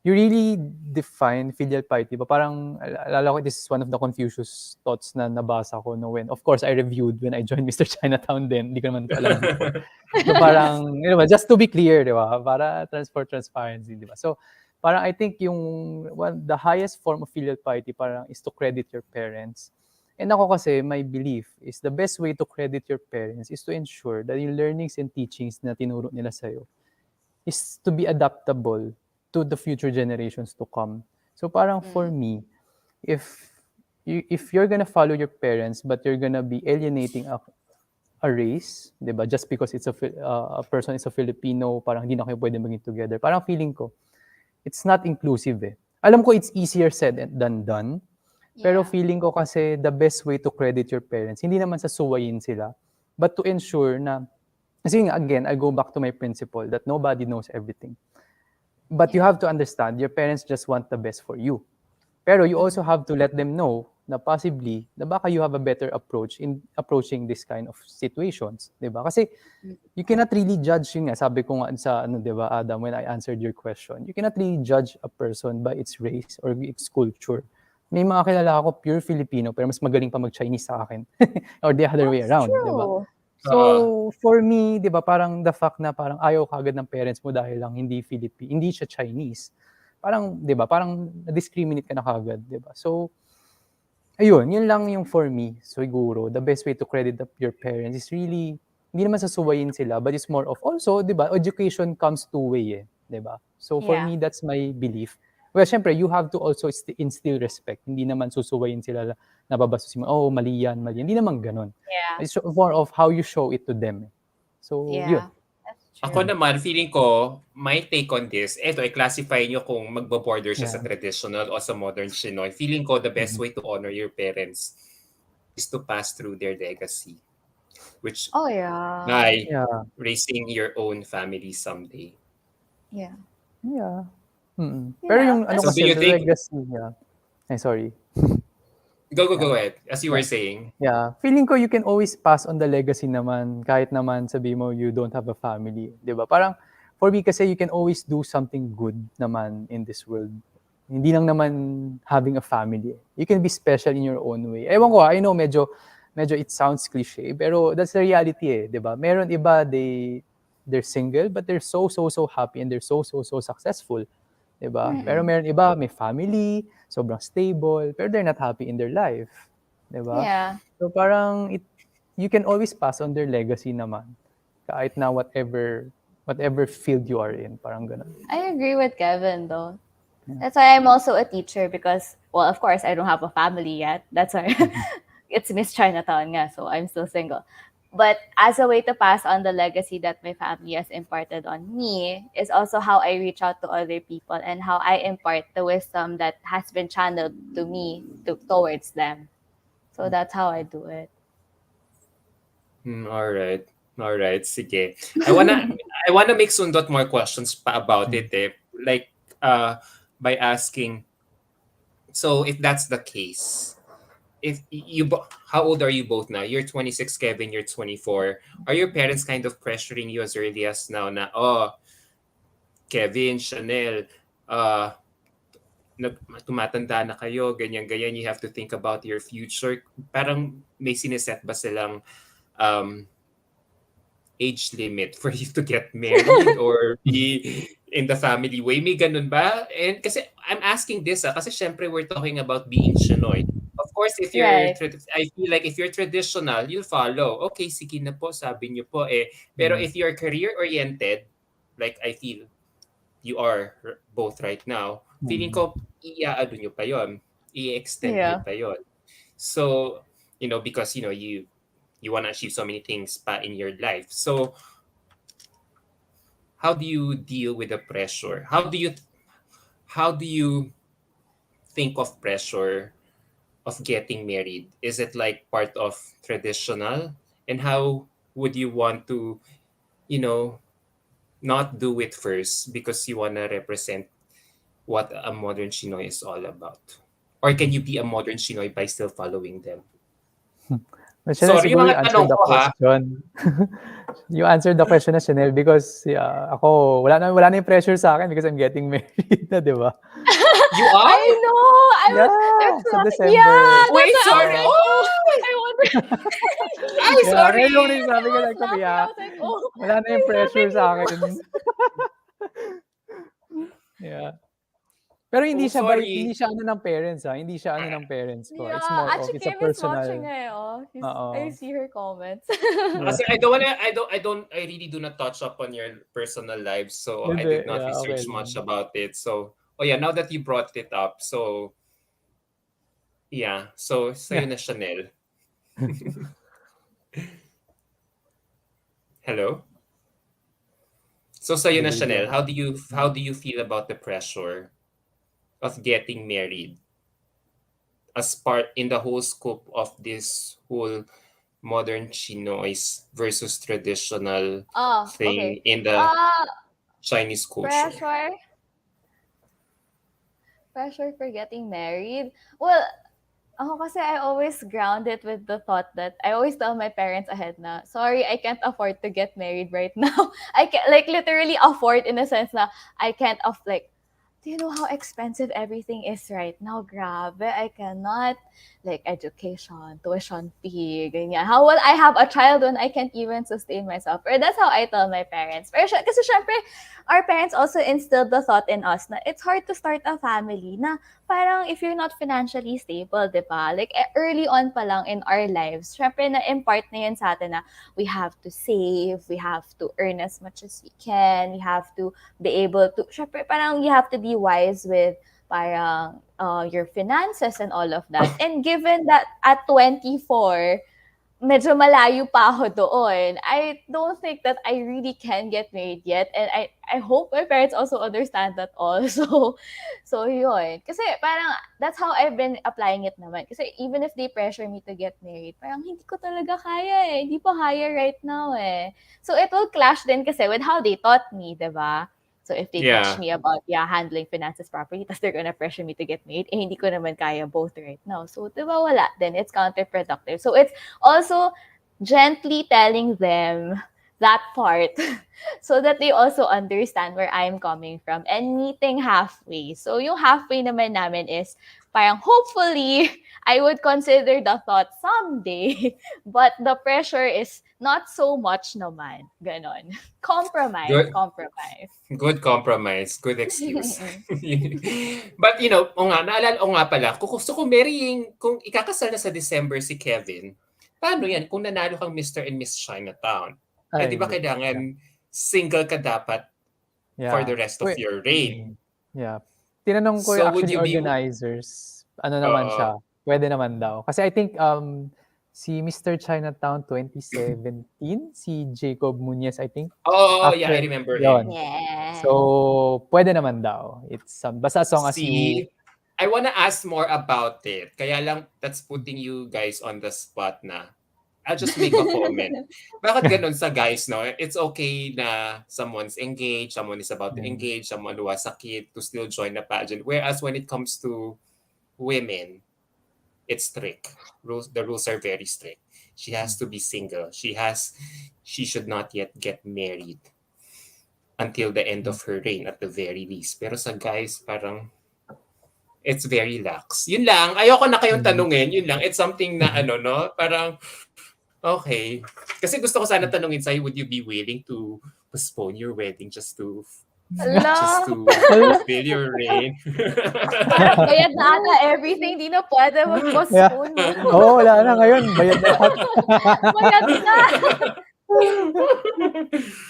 you really define filial piety, ba parang, alala ko, this is one of the Confucius thoughts na nabasa ko no, when, of course, I reviewed when I joined Mr. Chinatown din. Hindi ko naman ito alam before. So parang, just to be clear, di ba? Para transparency, di ba? So, parang I think the highest form of filial piety parang is to credit your parents. And ako kasi, my belief is the best way to credit your parents is to ensure that yung learnings and teachings na tinuro nila sa'yo is to be adaptable to the future generations to come. So parang for me, if you're gonna follow your parents but you're gonna be alienating a race, diba? Just because it's a person is a Filipino, parang hindi na kayo pwede maging together. Parang feeling ko, it's not inclusive eh. Alam ko it's easier said than done. Pero Yeah. feeling ko kasi the best way to credit your parents, hindi naman sa suwayin sila, but to ensure na, kasi nga, again, I go back to my principle that nobody knows everything. But you have to understand, your parents just want the best for you. Pero you also have to let them know na possibly na baka you have a better approach in approaching this kind of situations, 'di ba? Kasi you cannot really judge yun nga, sabi ko nga sa ano, 'di ba, Adam, when I answered your question. You cannot really judge a person by its race or its culture. May mga kilala ako pure Filipino pero mas magaling pa mag-Chinese sa akin or the other way That's around, 'di ba? true. So, for me, 'di ba, parang the fact na parang ayaw kaagad ng parents mo dahil lang hindi siya Chinese. Parang, 'di ba, parang na-discriminate ka na kaagad, 'di ba? So, ayun, yun lang yung for me. Siguro, the best way to credit your parents is really, hindi naman sasuwayin sila, but it's more of also, di ba, education comes two-way eh, di ba? So for Yeah. me, that's my belief. Well, syempre, you have to also instill respect. Hindi naman susuwayin sila na babasusin mo, oh, mali yan, mali yan. Hindi naman ganun. Yeah. It's more of how you show it to them. So, yun. Yeah. That's Ako true. naman, feeling ko, my take on this, eto, i-classify nyo kung magbo-border siya sa Yeah. traditional o sa modern Chinoy. Feeling ko, the best Mhm. way to honor your parents is to pass through their legacy, which Oh yeah. by Yeah. raising your own family someday. Yeah. Yeah. Pero Yeah. yung ano So, do kasi, you the think, legacy, yeah. Ay, sorry. go Yeah. ahead, as you were saying. Yeah, feeling ko you can always pass on the legacy naman kahit naman sabi mo you don't have a family, 'di ba? Parang for me kasi you can always do something good naman in this world. Hindi lang naman having a family. You can be special in your own way. Ewan ko, I know medyo it sounds cliche, pero that's the reality eh, 'di ba? Meron iba they're single but they're so happy and they're so successful, 'di ba? Pero meron iba may family, sobrang stable, pero they're not happy in their life. 'Di ba? Yeah. So parang you can always pass on their legacy naman. Kahit na whatever field you are in, parang ganun. I agree with Kevin though. That's why I'm also a teacher because, well, of course, I don't have a family yet. That's why it's Miss Chinatown, nga, so I'm still single. But as a way to pass on the legacy that my family has imparted on me is also how I reach out to other people and how I impart the wisdom that has been channeled to me towards them. So that's how I do it. All right, sige. I wanna make Sundot more questions pa about it eh. Like by asking, so if that's the case, if how old are you both now? You're 26, Kevin, you're 24. Are your parents kind of pressuring you as early as now na, oh, Kevin, Chanel, tumatanda na kayo, ganyan, you have to think about your future. Parang may siniset ba silang age limit for you to get married or be in the family way? May ganun ba? And kasi I'm asking this kasi syempre we're talking about being Chinoy. Of course, if you're, Right. I feel like if you're traditional, you'll follow. Okay, sige na po, sabi niyo po eh. Pero if you're career-oriented, like I feel you are both right now, feeling ko, iaado nyo pa yon, i-extend nyo Yeah. pa yon. So, because, you want to achieve so many things pa in your life. So, how do you deal with the pressure? How do you think of pressure of getting married? Is it like part of traditional? And how would you want to, not do it first because you want to represent what a modern Chinoy is all about? Or can you be a modern Chinoy by still following them? Chanel, Sorry, yung siguro you mga answered tanong the ko ha. question. You answered the question na Chanel because ako, wala na yung pressure sa akin because I'm getting married na, di ba? You are? I know. Yeah, sa December. Yeah. Wait, that's sorry. why Oh! I wonder. Ay, Yeah, sorry. ngayon yung sabi ko like, laughing. yeah, I was like, oh, wala na yung pressure sa akin. Yeah. Pero hindi siya sorry. hindi siya ano ng parents ha. Hindi siya ano ng parents ko. It's yeah. more of Actually, it's a Kevin's personal. watching ngayon. I see her comments. Kasi I really do not touch up on your personal lives, so I Hindi, did not yeah, okay research lang. much about it. So, now that you brought it up, so yeah, so sa'yo na Chanel. Hello? So sa'yo na Chanel, how do you feel about the pressure of getting married as part in the whole scope of this whole modern Chinoys versus traditional thing Okay. in the Chinese culture? Pressure for getting married. Well, Ako kasi I always ground it with the thought that I always tell my parents ahead na, sorry, I can't afford to get married right now. I can like literally afford in a sense na I can't like, do you know how expensive everything is right now? Grabe, I cannot like education, tuition fee, ganyan. How will I have a child when I can't even sustain myself? Or that's how I tell my parents. Pero kasi syempre, our parents also instilled the thought in us na it's hard to start a family na parang if you're not financially stable, di ba? Like, early on pa lang in our lives, syempre na-impart na yun sa atin na we have to save, we have to earn as much as we can, we have to be able to, syempre parang you have to be wise with parang your finances and all of that. And given that at 24, medyo malayo pa ako doon. I don't think that I really can get married yet. And I hope my parents also understand that also. So yun. Kasi parang that's how I've been applying it naman. Kasi even if they pressure me to get married, parang hindi ko talaga kaya eh. Hindi pa kaya right now eh. So it will clash din kasi with how they taught me, diba? So if they teach Yeah. me about handling finances properly, tapos they're gonna pressure me to get married, hindi ko naman kaya both right now. So, diba wala? Then it's counterproductive. So it's also gently telling them that part so that they also understand where I'm coming from and meeting halfway. So yung halfway naman namin is parang hopefully I would consider the thought someday, but the pressure is not so much naman. Ganon. Compromise. Good. Compromise. Good compromise. Good excuse. But naalala ko nga pala, kung marrying, kung ikakasal na sa December si Kevin, paano yan kung nanalo kang Mr. and Miss Chinatown? Di ba Hindi. kailangan single ka dapat for the rest of your reign? Yeah. Tinanong ko So would actually you be... organizers, ano naman siya, pwede naman daw. Kasi I think si Mr. Chinatown 2017, si Jacob Muñez, I think. Oh, yeah, I remember him. Yeah. So, pwede naman daw. It's basta as long as you... See, I wanna ask more about it. Kaya lang, that's putting you guys on the spot na. I'll just make a comment. Bakit ganun sa guys, no? It's okay na someone's engaged, someone is about to engage, someone who has a kid to still join the pageant. Whereas when it comes to women, it's strict. The rules are very strict. She has to be single. She should not yet get married until the end of her reign at the very least. Pero sa guys, parang it's very lax. Yun lang. Ayoko na kayong tanungin. Yun lang. It's something na no? Parang, okay. Kasi gusto ko sana tanungin sa'yo, would you be willing to postpone your wedding just to fulfill your reign? Parang bayad na ata everything. Di na pwede mag-postpone. Oo, wala na ngayon. Bayad na lahat. Bayad na!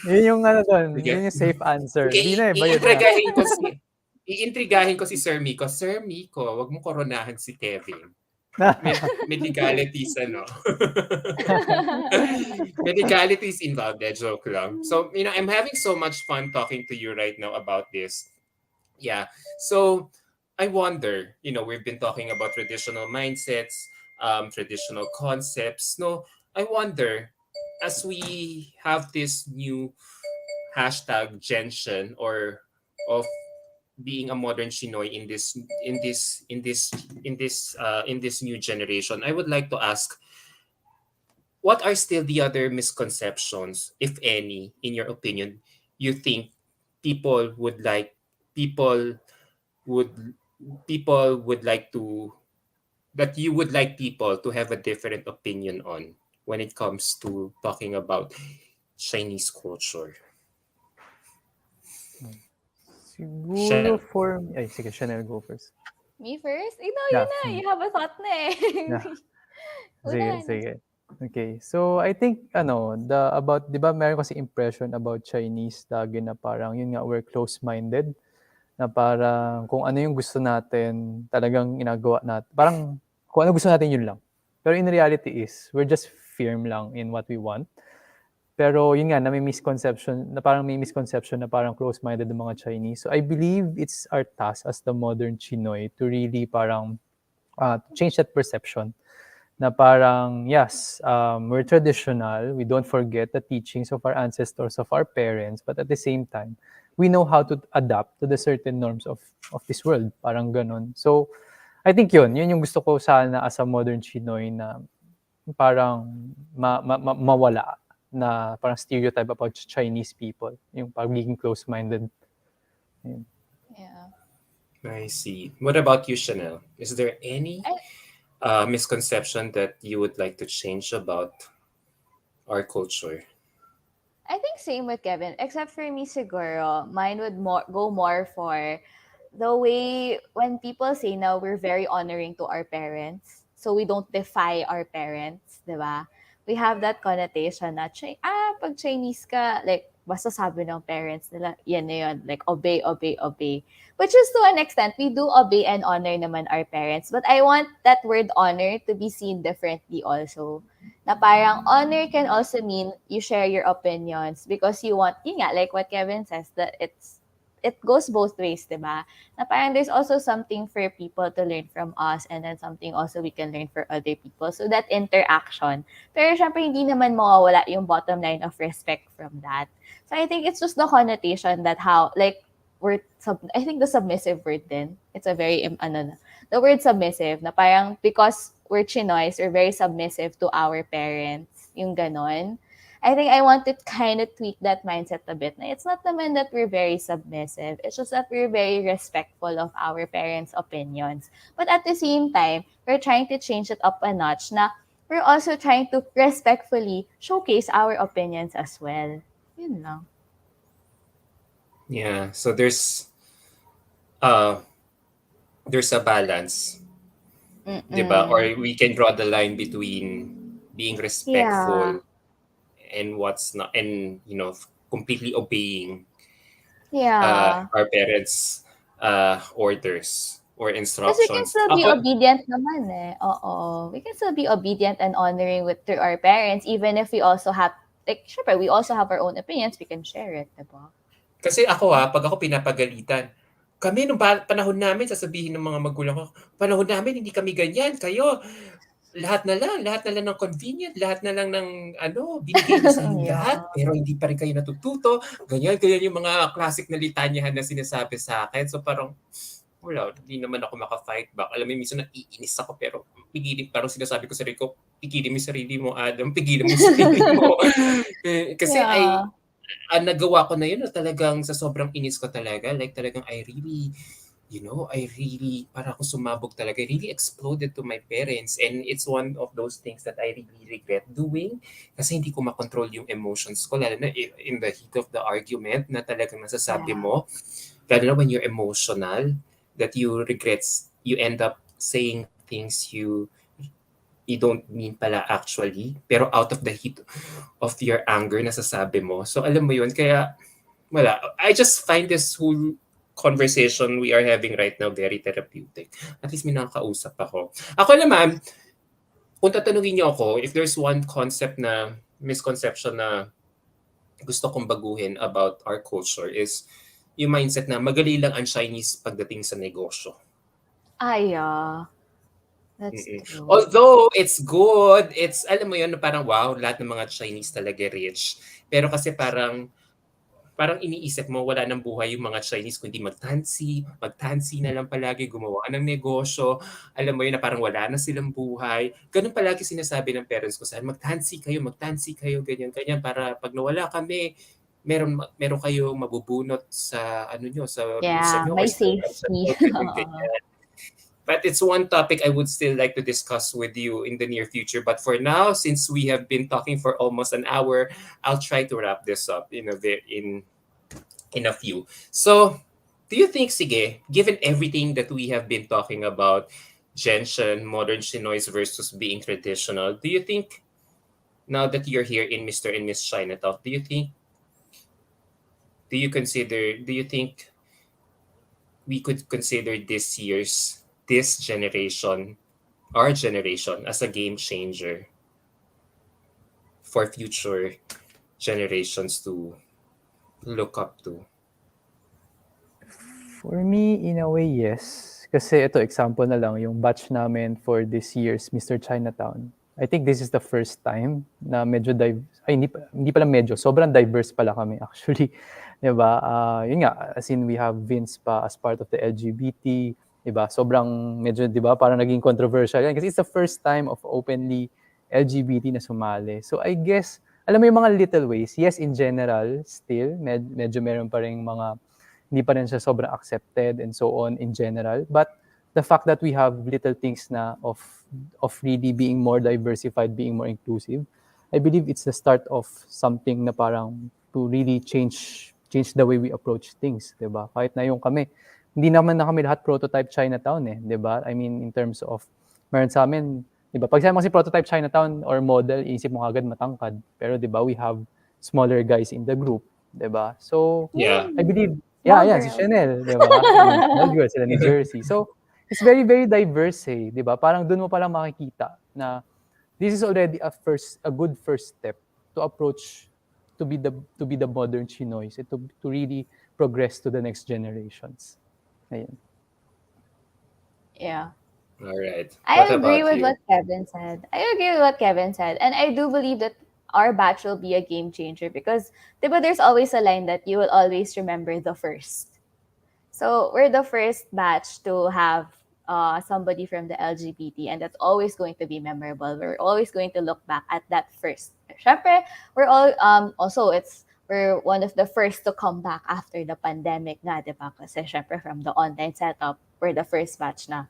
Yun yung yun yung safe answer. Hindi na bayad na. Iintrigahin ko si Sir Miko. Sir Miko, wag mo koronahan si Kevin. May legalities, may legalities involved. Joke lang. So, I'm having so much fun talking to you right now about this. Yeah. So, I wonder, we've been talking about traditional mindsets, traditional concepts. No, I wonder, as we have this new hashtag Genshin or of being a modern Chinoy in this new generation, I would like to ask, what are still the other misconceptions, if any, in your opinion, you think people would like to that you would like people to have a different opinion on when it comes to talking about Chinese culture? Siguro for me... Ay, sige, Chanel, go first. Me first? Yun na. You have a thought na eh. Yeah. Sige. Okay. So, I think, about, di ba, meron kasi impression about Chinese lagi na parang, yun nga, we're close-minded. Na parang, kung ano yung gusto natin, talagang inagawa natin. Parang, kung ano gusto natin, yun lang. Pero in reality is, we're just firm lang in what we want. Pero yun nga, may misconception na parang close-minded ng mga Chinese. So I believe it's our task as the modern Chinoy to really parang change that perception. Na parang, yes, we're traditional. We don't forget the teachings of our ancestors, of our parents. But at the same time, we know how to adapt to the certain norms of this world. Parang ganon. So I think yun yung gusto ko sana as a modern Chinoy na parang mawala na parang stereotype about Chinese people, yung pagiging close-minded. Yun. Yeah. I see. What about you, Chanel? Is there any misconception that you would like to change about our culture? I think same with Kevin, except for me siguro, mine would go more for the way when people say now we're very honoring to our parents. So we don't defy our parents, di ba? We have that connotation na, pag Chinese ka, like, basta sabi ng parents nila, yan na yun, like, obey, obey, obey. Which is to an extent, we do obey and honor naman our parents. But I want that word honor to be seen differently also. Na parang honor can also mean you share your opinions because you want, yun nga, like what Kevin says, that it goes both ways, diba? Na parang there's also something for people to learn from us and then something also we can learn for other people. So that interaction. Pero syempre, hindi naman mawawala yung bottom line of respect from that. So I think it's just the connotation that how, like, I think the submissive word din, it's a very, the word submissive, na parang because we're Chinoys, we're very submissive to our parents, yung ganon. I think I want to kind of tweak that mindset a bit. It's not naman that we're very submissive. It's just that we're very respectful of our parents' opinions. But at the same time, we're trying to change it up a notch na we're also trying to respectfully showcase our opinions as well. Yun lang. Yeah, so there's a balance, diba? Or we can draw the line between being respectful Yeah. and what's not, and completely obeying Yeah. our parents' orders or Because we can instructions. still be obedient naman eh. Oo. We can still be obedient and honoring to our parents even if we also have, like, syempre, we also have our own opinions. We can share it, diba? Kasi pag ako pinapagalitan, kami nung panahon namin, sasabihin ng mga magulang ko, panahon namin hindi kami ganyan, kayo, lahat na lang ng convenient, lahat na lang ng binigay na sa inyo lahat, Yeah. pero hindi pa rin kayo natututo, ganyan yung mga classic na litanyahan na sinasabi sa akin. So parang, wala, hindi naman ako maka-fight back. Alam mo, minsan naiinis ako, pero parang sinasabi ko sa sarili ko, pigilin mo yung sarili mo, Adam, pigilin mo yung sarili mo. Kasi Yeah. nagawa ko na yun na talagang sa sobrang inis ko talaga, like talagang I really, para ako sumabog talaga. I really exploded to my parents, and it's one of those things that I really regret doing kasi hindi ko makontrol yung emotions ko, lalo na in the heat of the argument na talagang nasasabi Yeah. mo, lalo na when you're emotional, that you end up saying things you don't mean pala actually, pero out of the heat of your anger nasasabi mo. So alam mo yun, kaya wala. I just find this whole conversation we are having right now very therapeutic. At least may nakakausap ako. Ako naman, kung tatanungin niyo ako, if there's one misconception na gusto kong baguhin about our culture is yung mindset na magaling lang ang Chinese pagdating sa negosyo. Yeah. That's true. Although it's good, it's alam mo yun, parang wow, lahat ng mga Chinese talaga rich. Pero kasi parang iniisip mo wala nang buhay yung mga Chinese kundi magtansi na lang palagi, gumawa ng negosyo. Alam mo yun na parang wala na silang buhay. Ganun palagi sinasabi ng parents ko sa akin, magtansi kayo, ganyan, para pag nawala kami, meron kayo mabubunot sa sa bulsa Yeah, nyo or may sa safety. ganyan. But it's one topic I would still like to discuss with you in the near future. But for now, since we have been talking for almost an hour, I'll try to wrap this up in a few. So, do you think, sige, given everything that we have been talking about, Genshin, modern Chinoys versus being traditional, do you think, now that you're here in Mr. and Miss Chinatown, do you think we could consider our generation, as a game changer for future generations to look up to? For me, in a way, yes. Kasi ito, example na lang, yung batch namin for this year's Mr. Chinatown. I think this is the first time na medyo hindi pala medyo, sobrang diverse pala kami actually. Diba? Yun nga, as in we have Vince pa as part of the LGBT, Diba? Sobrang medyo, diba, parang naging controversial yan. Kasi it's the first time of openly LGBT na sumali. So I guess, alam mo yung mga little ways, yes, in general, still, medyo meron pa rin mga, hindi pa rin siya sobrang accepted and so on in general. But the fact that we have little things na of really being more diversified, being more inclusive, I believe it's the start of something na parang to really change the way we approach things, 'di ba? Kahit na yung kami, hindi naman na kami lahat prototype Chinatown eh, 'di ba? I mean in terms of meron sa amin, 'di ba? Pag sabi mo kasi prototype Chinatown or model, isip mo agad matangkad. Pero 'di ba, we have smaller guys in the group, 'di ba? So, Yeah. I believe Small yeah, si girl. Chanel, 'di ba? Yung small girl sila ni Jersey. So, it's very very diverse eh, 'di ba? Parang doon mo pa lang makikita na this is already a good first step to approach to be the modern Chinoys and to really progress to the next generations. Ayun. Yeah. All right. I What agree about with you? what Kevin said. I agree with what Kevin said. And I do believe that our batch will be a game changer because diba, there's always a line that you will always remember the first. So we're the first batch to have somebody from the LGBT, and that's always going to be memorable. We're always going to look back at that first. Syempre, we're all also we're one of the first to come back after the pandemic nga, di ba? Kasi syempre from the online setup, we're the first batch na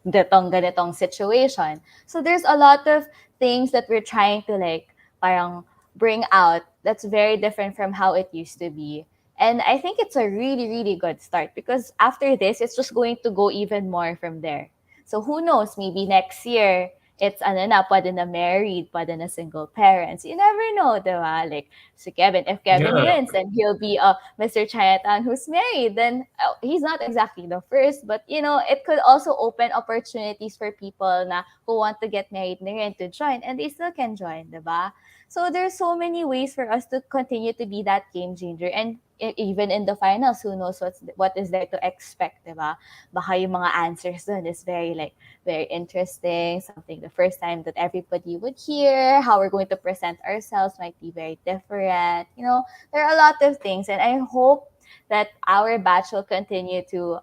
ganitong situation. So there's a lot of things that we're trying to like parang bring out that's very different from how it used to be. And I think it's a really, really good start because after this, it's just going to go even more from there. So who knows, maybe next year, it's ano na, pwede na married, pwede na single parents. You never know, diba? Like, si Kevin, if Kevin Yeah. wins, then he'll be a Mr. Chinatown who's married. Then he's not exactly the first, but you know, it could also open opportunities for people na who want to get married na rin to join, and they still can join, diba? So there's so many ways for us to continue to be that game changer. And even in the finals, who knows what is there to expect, diba? Baka yung mga answers dun is very like very interesting, something the first time that everybody would hear, how we're going to present ourselves might be very different. You know, there are a lot of things, and I hope that our batch will continue to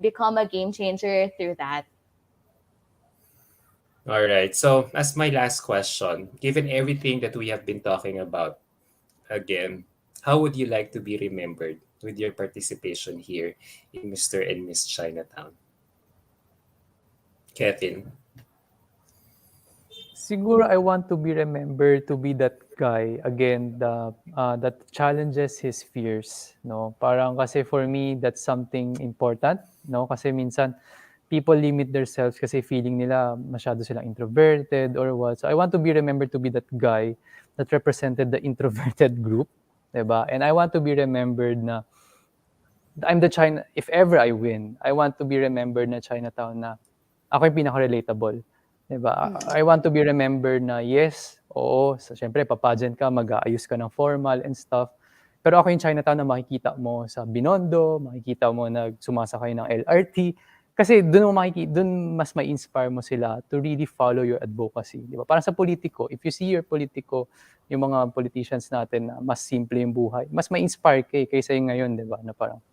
become a game changer through that. All right. So, as my last question, given everything that we have been talking about, again, how would you like to be remembered with your participation here in Mr. and Miss Chinatown? Kevin. Siguro I want to be remembered to be that guy again that challenges his fears, no? Parang kasi for me that's something important, no? Kasi minsan people limit themselves kasi feeling nila masyado silang introverted or what. So I want to be remembered to be that guy that represented the introverted group, 'di ba? And I want to be remembered na I'm the China, if ever I win, I want to be remembered na Chinatown na ako yung pinaka-relatable. Diba? I want to be remembered na yes, oo, so, syempre papageant ka, mag-aayos ka ng formal and stuff. Pero ako yung Chinatown na makikita mo sa Binondo, makikita mo na sumasakay ng LRT. Kasi doon mas ma-inspire mo sila to really follow your advocacy. Diba? Parang sa politiko, if you see your politiko, yung mga politicians natin na mas simple yung buhay, mas ma-inspire kaysa yung ngayon, diba? Na parang,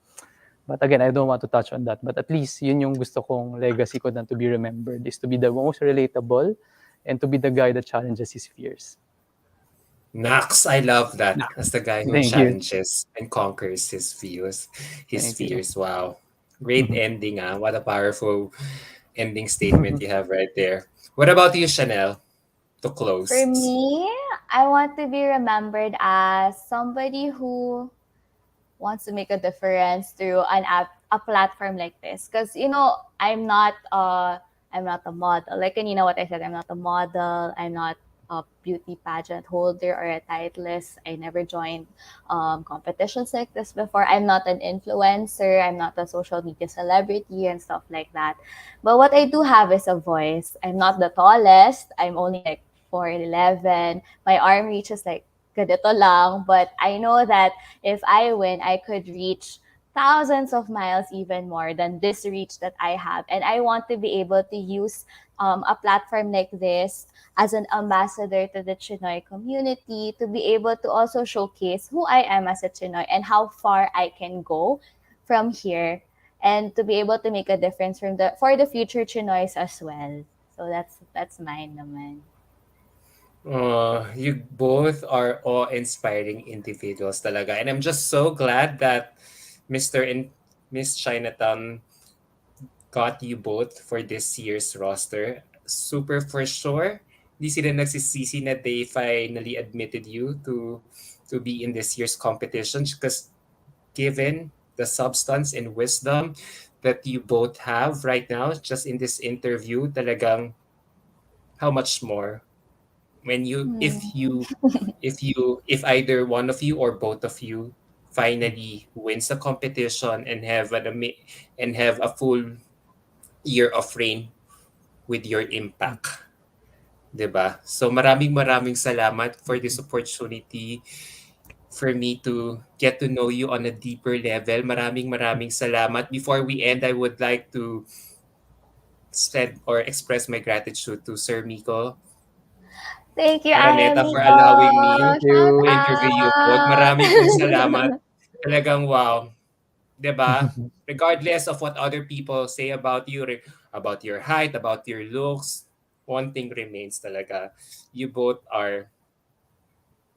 but again, I don't want to touch on that. But at least, yun yung gusto kong legacy ko na to be remembered, is to be the most relatable and to be the guy that challenges his fears. Nax, I love that. As the guy who Thank you. challenges and conquers his fears. His Thank you. fears. Wow. Great ending, ah. What a powerful ending statement you have right there. What about you, Chanel, to close? For me, I want to be remembered as somebody who wants to make a difference through a platform like this. Because you know, I'm not a model. Like you know what I said, I'm not a model. I'm not a beauty pageant holder or a titleist. I never joined competitions like this before. I'm not an influencer. I'm not a social media celebrity and stuff like that. But what I do have is a voice. I'm not the tallest. I'm only like 4'11". My arm reaches like ganito lang. But I know that if I win, I could reach thousands of miles even more than this reach that I have. And I want to be able to use a platform like this as an ambassador to the Chinoy community, to be able to also showcase who I am as a Chinoy and how far I can go from here. and to be able to make a difference for the future Chinoys as well. So that's mine naman. You both are awe-inspiring individuals talaga. And I'm just so glad that Mr. and Miss Chinatown got you both for this year's roster. Super for sure. Di sila nagsisisi na they finally admitted you to be in this year's competition because given the substance and wisdom that you both have right now just in this interview, talagang how much more when you if either one of you or both of you finally wins the competition and have a full year of reign with your impact, 'di ba? So maraming salamat for this opportunity for me to get to know you on a deeper level. Maraming salamat. Before we end, I would like to send or express my gratitude to Sir Miko Thank you, Araneta for Amico. allowing me Thank Shout to you. interview you both. out. Marami pong salamat. Talagang wow. 'Di ba? Regardless of what other people say about you, about your height, about your looks, one thing remains talaga. You both are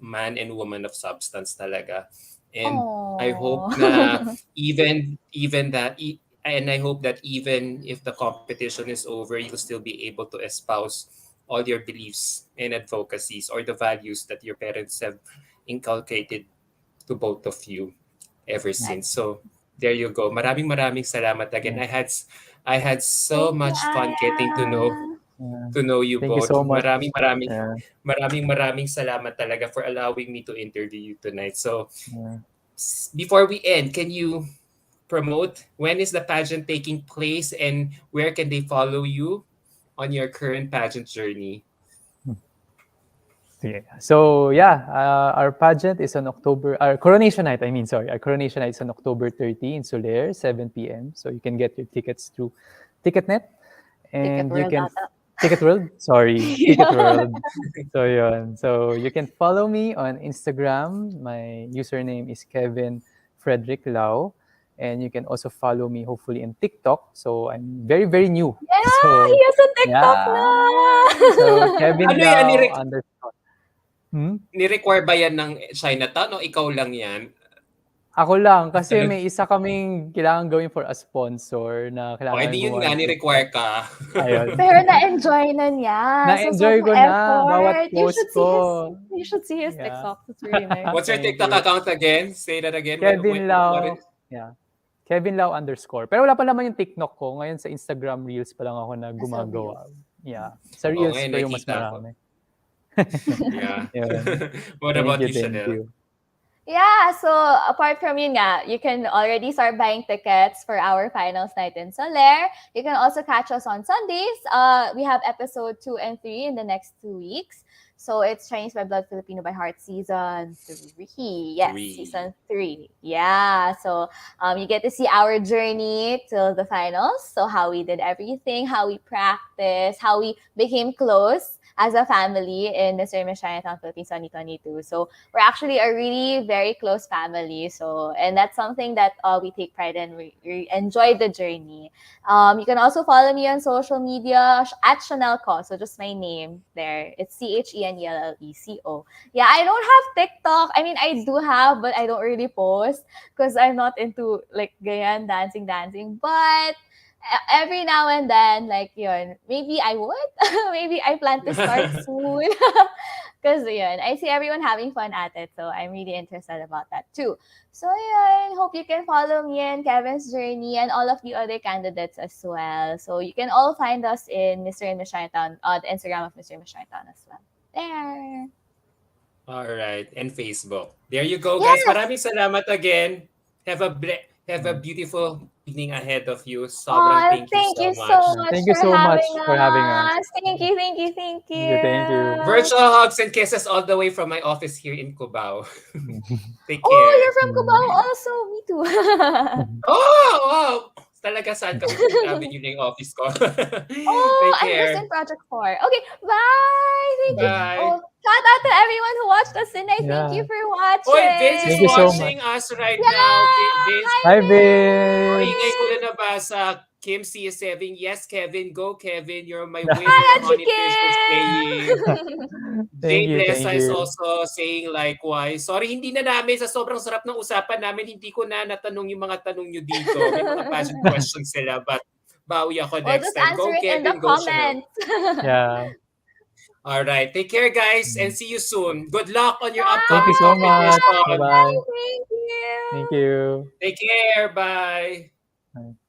man and woman of substance talaga. And I hope na Oh. even that and I hope that even if the competition is over, you'll still be able to espouse all your beliefs and advocacies or the values that your parents have inculcated to both of you ever since. That's So there you go. Maraming salamat again. Yeah, I had so Thank you, much fun getting Aya. yeah. to know you Thank you both. so much. Yeah, Maraming salamat talaga for allowing me to interview you tonight. So yeah. before we end, can you promote when is the pageant taking place and where can they follow you on your current pageant journey? Yeah. So yeah, our pageant is on October. Our coronation night, I mean, sorry, our coronation night is on October 30 in Soler, 7 p.m. So you can get your tickets through Ticketnet, Ticket and you World can ata. Ticket World. Sorry, Ticket Yeah. World. So yun. So you can follow me on Instagram. My username is Kevin Frederick Lau. And you can also follow me hopefully in TikTok. So I'm very new. Yeah, he So has a TikTok yeah. So na. Kevin Ano yan? Lau underscore. Hmm? Ni-require ba yan ng Chinatown o ikaw lang yan? Ako lang kasi may isa kaming kailangan gawin for a sponsor na O, kailangan edi namin yun gumawa nga, ng TikTok. ni-require ka. Ayun. Pero na-enjoy na niya. So, Na-enjoy sobrang ko na bawat effort. post ko. You should see his Yeah. TikTok. It's really nice. What's your Thank TikTok you. account again? Say that again. Kevin What Lau. is... Yeah. Kevin Lau underscore. Pero wala pa naman yung TikTok ko. Ngayon sa Instagram Reels pa lang ako na Nasa gumagawa. Reels. Yeah. Sa Oh, Reels ngayon ko yung mas nakita ko. marami. Yeah. Yun. What Thank about you, you, thank Chanel? you. Yeah, so apart from yun nga, you can already start buying tickets for our finals night in Soler. You can also catch us on Sundays. We have episode 2 and 3 in the next 2 weeks. So it's Chinese by Blood, Filipino by Heart season 3. Yes, season 3. Yeah, so you get to see our journey till the finals. So how we did everything, how we practiced, how we became close as a family in Mr. and Miss Chinatown Philippines 2022. So we're actually a really very close family. So, and that's something that we take pride in. We enjoy the journey. You can also follow me on social media at Chenelle Co. So just my name there. It's CHENELLECO. Yeah, I don't have TikTok. I mean, I do have, but I don't really post because I'm not into like ganyan, dancing. But every now and then, like yun, maybe I would. Maybe I plan to start soon. Because yun, I see everyone having fun at it. So I'm really interested about that too. So yun, hope you can follow me and Kevin's journey and all of the other candidates as well. So you can all find us in Mr. and Miss Chinatown, the Instagram of Mr. and Miss Chinatown as well. There. All right, and Facebook. There you go, guys. Yes. Maraming salamat again. Have a beautiful evening ahead of you. Sobrang Oh, thank you thank so you so much. much Thank you for so much having for having us. us. Thank you, thank you, thank Thank you, thank you. you. Virtual hugs and kisses all the way from my office here in Cubao. Take Oh, care. you're from Cubao also. Me too. Oh, wow. Talaga saan kasi 5th Avenue na yung office ko. Oh, Take I'm just care. in Project 4. Okay, bye! Thank you. Bye. Oh, shout out to everyone who watched us tonight. Thank you Yeah. for Oy, Vince is Thank you so watching. much. watching us right now. Yeah! Vince, Hi, Hi, ingay ko Vince! na nabasa. Kim C is saying, yes, Kevin. Go, Kevin. You're my Hi, winner. Achi Honey Fish is saying. Thank Jay you, thank Blessa is you. also saying likewise. Sorry, hindi na namin. Sa sobrang sarap ng usapan namin, hindi ko na natanong yung mga tanong nyo dito. May mga pageant questions sila, but bawi ako We'll next just time. answer Go, it in the Kevin. Go, Chanel. comments. Yeah. All right. Take care, guys, and see you soon. Good luck on your Thank you upcoming so much. competition. Bye-bye. Thank you. Thank you. Take care. Bye. Bye.